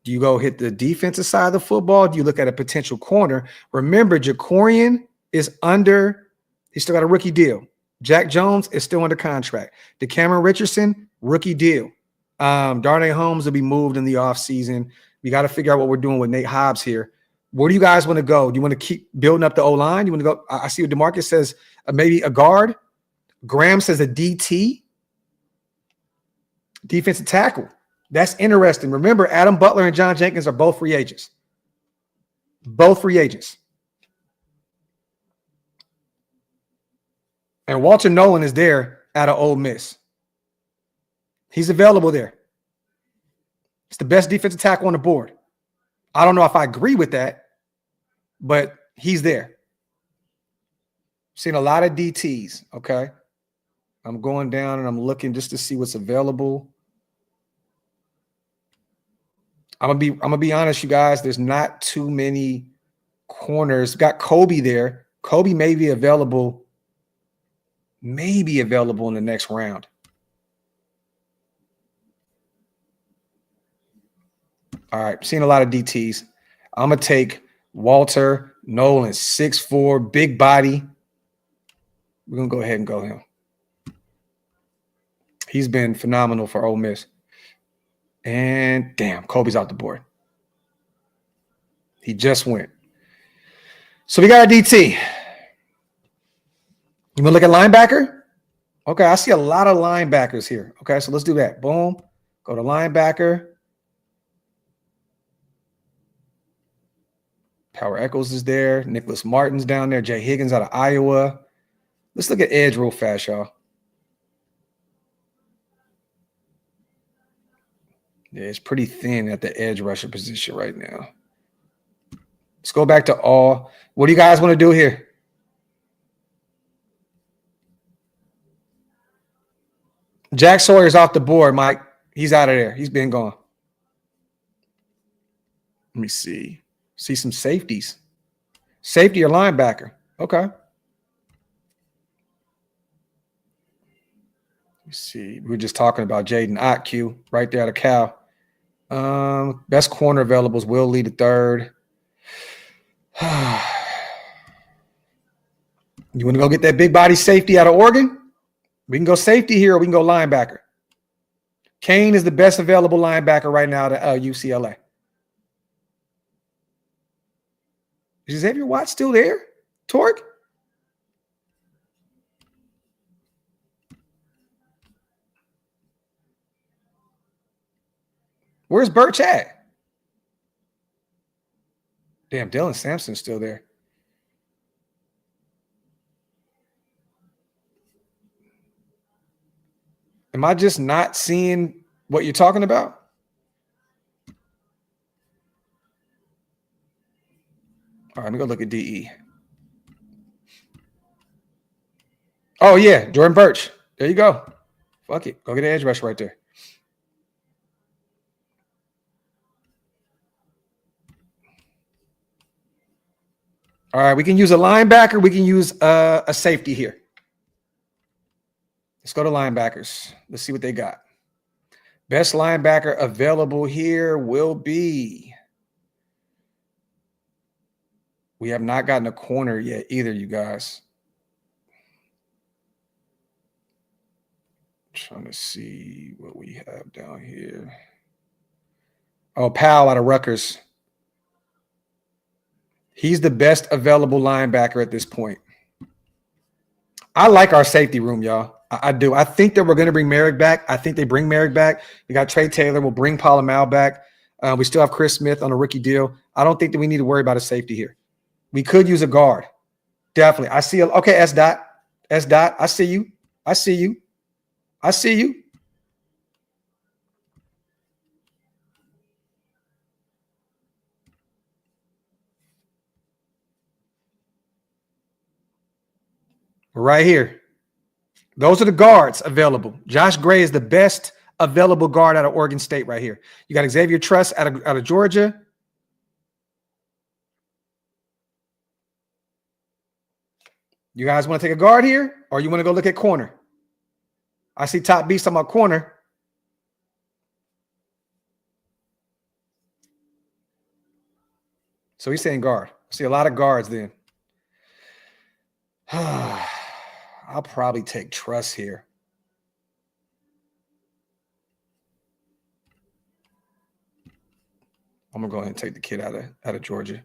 Do you go hit the defensive side of the football? Do you look at a potential corner? Remember, Jacorian is under. He's still got a rookie deal. Jack Jones is still under contract. DeCameron Richardson, rookie deal. Darnay Holmes will be moved in the offseason. We got to figure out what we're doing with Nate Hobbs here. Where do you guys want to go? Do you want to keep building up the O-line? You want to go? I see what DeMarcus says, maybe a guard. Graham says a DT. Defensive tackle. That's interesting. Remember, Adam Butler and John Jenkins are both free agents. Both free agents. And Walter Nolan is there out of Ole Miss. He's available there. It's the best defensive tackle on the board. I don't know if I agree with that, but he's there. Seen a lot of DTs, okay? I'm going down and I'm looking just to see what's available. I'm gonna be honest, you guys. There's not too many corners. Got Kobe there. Kobe may be available in the next round. All right, seeing a lot of DTs. I'm gonna take Walter Nolan, 6'4", big body. We're gonna go ahead and go him. He's been phenomenal for Ole Miss. And damn, Kobe's out the board. He just went. So we got a DT. You want to look at linebacker? Okay, I see a lot of linebackers here. Okay, so let's do that. Boom. Go to linebacker. Power Echols is there. Nicholas Martin's down there. Jay Higgins out of Iowa. Let's look at edge real fast, y'all. Yeah, it's pretty thin at the edge rusher position right now. Let's go back to all. What do you guys want to do here? Jack Sawyer's off the board, Mike. He's out of there. He's been gone. Let me see. See some safeties. Safety or linebacker. Okay. Let me see. We were just talking about Jaden Otq right there out of Cal. Best corner available is Will Lee the third. You want to go get that big body safety out of Oregon? We can go safety here or we can go linebacker. Kane is the best available linebacker right now to UCLA. Is Xavier Watts still there? Torque? Where's Birch at? Damn, Dylan Sampson's still there. Am I just not seeing what you're talking about? All right, let me go look at DE. Oh, yeah, Jordan Birch. There you go. Fuck it. Go get an edge rush right there. All right, we can use a linebacker. We can use a safety here. Let's go to linebackers. Let's see what they got. Best linebacker available here will be. We have not gotten a corner yet either, you guys. Trying to see what we have down here. Oh, Powell out of Rutgers. He's the best available linebacker at this point. I like our safety room, y'all. I do. I think that we're going to bring Merrick back. I think they bring Merrick back. We got Trey Taylor. We'll bring Palomalu back. We still have Chris Smith on a rookie deal. I don't think that we need to worry about a safety here. We could use a guard. Definitely. I see. Okay, S. Dot. S. Dot. I see you. I see you. I see you. Right here. Those are the guards available. Josh Gray is the best available guard out of Oregon State right here. You got Xavier Truss out of Georgia. You guys want to take a guard here, or you want to go look at corner? I see Top Beast on my corner. So he's saying guard. I see a lot of guards then. I'll probably take Truss here. I'm gonna go ahead and take the kid out of Georgia.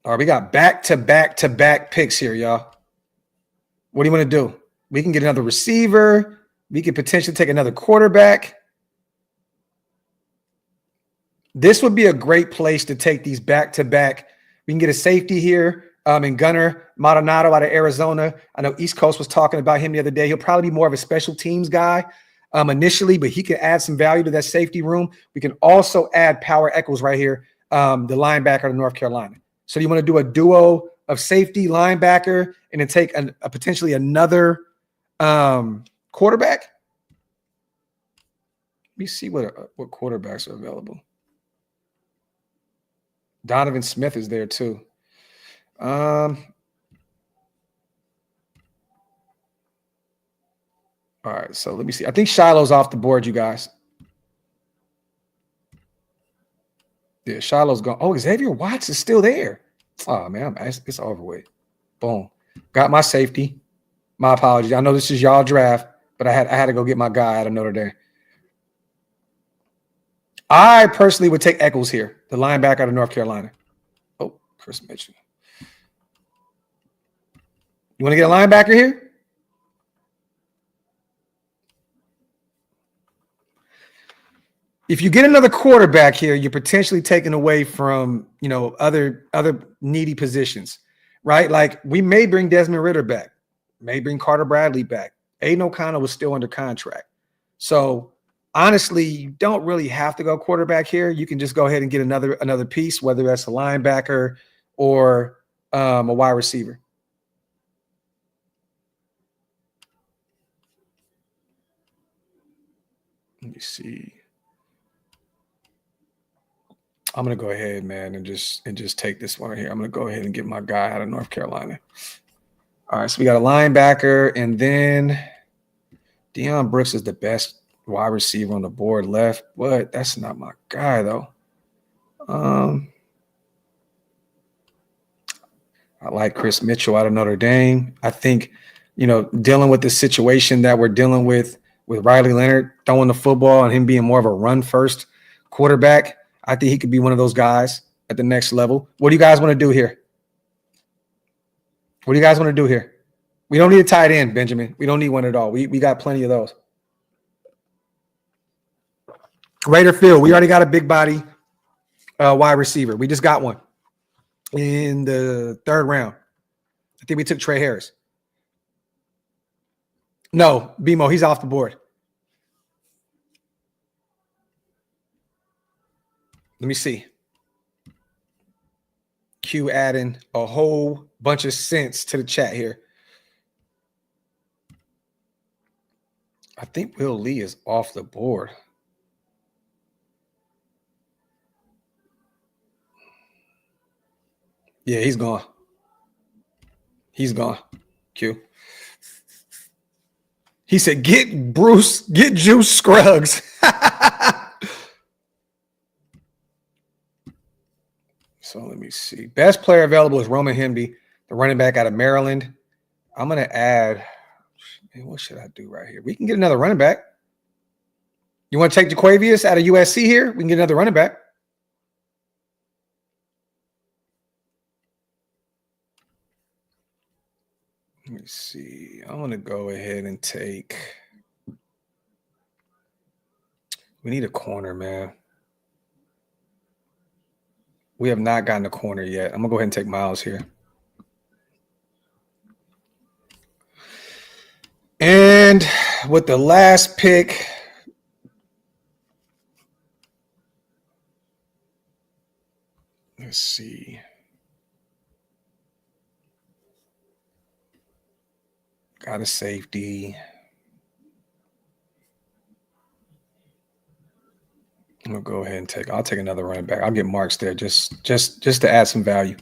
All right, we got back-to-back picks here, y'all. What do you want to do? We can get another receiver. We could potentially take another quarterback. This would be a great place to take these back-to-back. We can get a safety here. And Gunnar Maldonado out of Arizona. I know East Coast was talking about him the other day. He'll probably be more of a special teams guy initially, but he can add some value to that safety room. We can also add Power Echols right here, the linebacker of North Carolina. So you want to do a duo of safety, linebacker, and then take a potentially another quarterback? Let me see what quarterbacks are available. Donovan Smith is there too. All right, so let me see. I think Shiloh's off the board, you guys. Yeah, Shiloh's gone. Oh, Xavier Watts is still there. Oh, man, it's over with. Boom. Got my safety. My apologies. I know this is y'all draft, but I had to go get my guy out of Notre Dame. I personally would take Echols here, the linebacker out of North Carolina. Oh, Chris Mitchell. You want to get a linebacker here? If you get another quarterback here, you're potentially taking away from, other needy positions, right? Like we may bring Desmond Ridder back, may bring Carter Bradley back. Aiden O'Connell was still under contract. So honestly, you don't really have to go quarterback here. You can just go ahead and get another piece, whether that's a linebacker or a wide receiver. Let me see. I'm gonna go ahead, man, and just take this one right here. I'm gonna go ahead and get my guy out of North Carolina. All right, so we got a linebacker, and then Deion Brooks is the best wide receiver on the board left, but that's not my guy though. I like Chris Mitchell out of Notre Dame. I think, dealing with the situation that we're dealing with Riley Leonard throwing the football and him being more of a run-first quarterback, I think he could be one of those guys at the next level. What do you guys want to do here? What do you guys want to do here? We don't need a tight end, Benjamin. We don't need one at all. We got plenty of those. Raider Field, we already got a big body wide receiver. We just got one in the third round. I think we took Trey Harris. No, BMO, he's off the board. Let me see. Q adding a whole bunch of sense to the chat here. I think Will Lee is off the board. Yeah, he's gone. He's gone. Q. He said, get Juice Scruggs. So let me see. Best player available is Roman Hemby, the running back out of Maryland. I'm going to add, what should I do right here? We can get another running back. You want to take Jaquavius out of USC here? We can get another running back. Let me see. I'm going to go ahead and take. We need a corner, man. We have not gotten a corner yet. I'm going to go ahead and take Miles here. And with the last pick, let's see. Got a safety. I'm gonna go ahead and I'll take another running back. I'll get Marks there just to add some value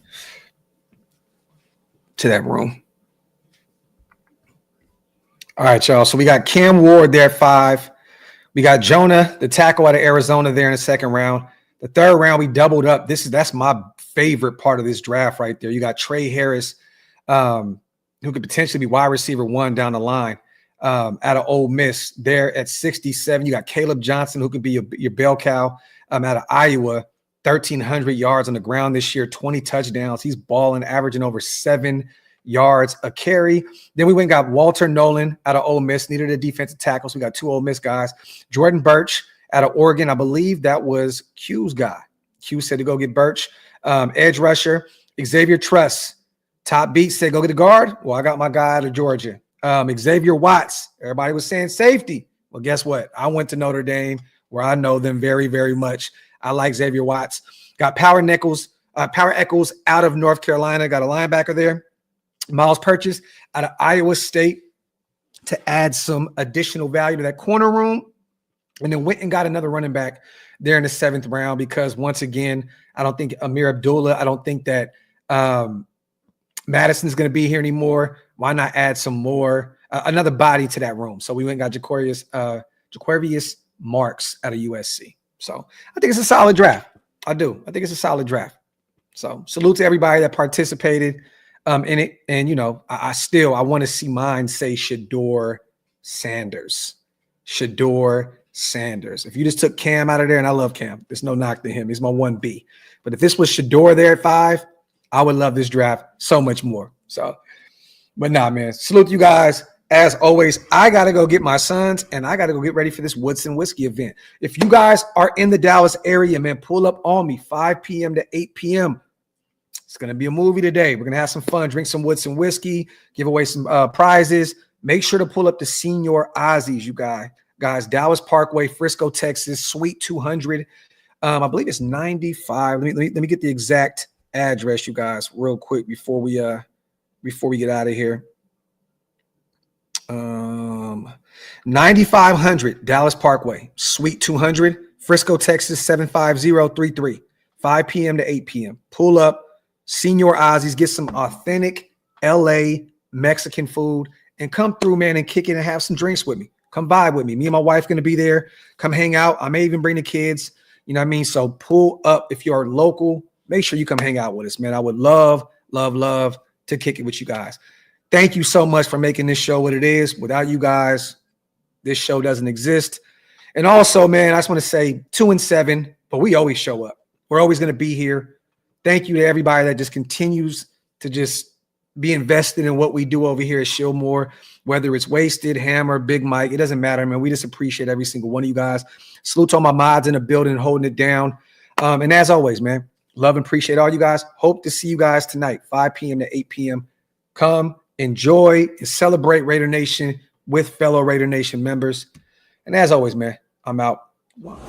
to that room. All right, y'all. So we got Cam Ward there at 5. We got Jonah, the tackle out of Arizona, there in the second round. The third round, we doubled up. That's my favorite part of this draft right there. You got Trey Harris, who could potentially be wide receiver 1 down the line. Out of Ole Miss there at 67. You got Caleb Johnson, who could be your bell cow out of Iowa, 1,300 yards on the ground this year, 20 touchdowns. He's balling, averaging over 7 yards a carry. Then we went and got Walter Nolan out of Ole Miss, needed a defensive tackle. So we got 2 Ole Miss guys. Jordan Birch out of Oregon. I believe that was Q's guy. Q said to go get Birch. Edge rusher, Xavier Truss. Top beat said go get a guard. Well, I got my guy out of Georgia. Xavier Watts. Everybody was saying safety. Well, guess what? I went to Notre Dame where I know them very, very much. I like Xavier Watts. Got Power Echols out of North Carolina. Got a linebacker there. Miles Purchase out of Iowa State to add some additional value to that corner room. And then went and got another running back there in the 7th round because, once again, I don't think Amir Abdullah, I don't think that Madison's going to be here anymore. Why not add some more, another body to that room? So we went and got Jaquavius Marks out of USC. So I think it's a solid draft. I do. I think it's a solid draft. So salute to everybody that participated in it. And, I want to see mine say Shedeur Sanders. Shedeur Sanders. If you just took Cam out of there, and I love Cam, there's no knock to him. He's my 1B. But if this was Shedeur there at 5, I would love this draft so much more. So, but nah, man, salute you guys. As always, I got to go get my sons, and I got to go get ready for this Woodson Whiskey event. If you guys are in the Dallas area, man, pull up on me, 5 p.m. to 8 p.m. It's going to be a movie today. We're going to have some fun, drink some Woodson Whiskey, give away some prizes. Make sure to pull up the Senior Aussies, you guys. guys. Dallas Parkway, Frisco, Texas, Suite 200. I believe it's 95. Let me get the exact address, you guys, real quick before we get out of here. 9500 Dallas Parkway, Suite 200, Frisco, Texas 75033. 5 p.m. to 8 p.m. Pull up, Senior Ozzy's, get some authentic LA Mexican food, and come through, man, and kick it and have some drinks with me. Come vibe with me. Me and my wife going to be there. Come hang out. I may even bring the kids. You know what I mean? So pull up. If you're local, make sure you come hang out with us, man. I would love to kick it with you guys. Thank you so much for making this show what it is. Without you guys, this show doesn't exist. And also, man, I just want to say 2-7, but we always show up. We're always going to be here. Thank you to everybody that just continues to just be invested in what we do over here at Shillmore, whether it's Wasted, Hammer, Big Mike. It doesn't matter, man. We just appreciate every single one of you guys. Salute to all my mods in the building holding it down. And as always, man, love and appreciate all you guys. Hope to see you guys tonight, 5 p.m. to 8 p.m. Come, enjoy, and celebrate Raider Nation with fellow Raider Nation members. And as always, man, I'm out. Wow.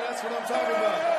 That's what I'm talking about.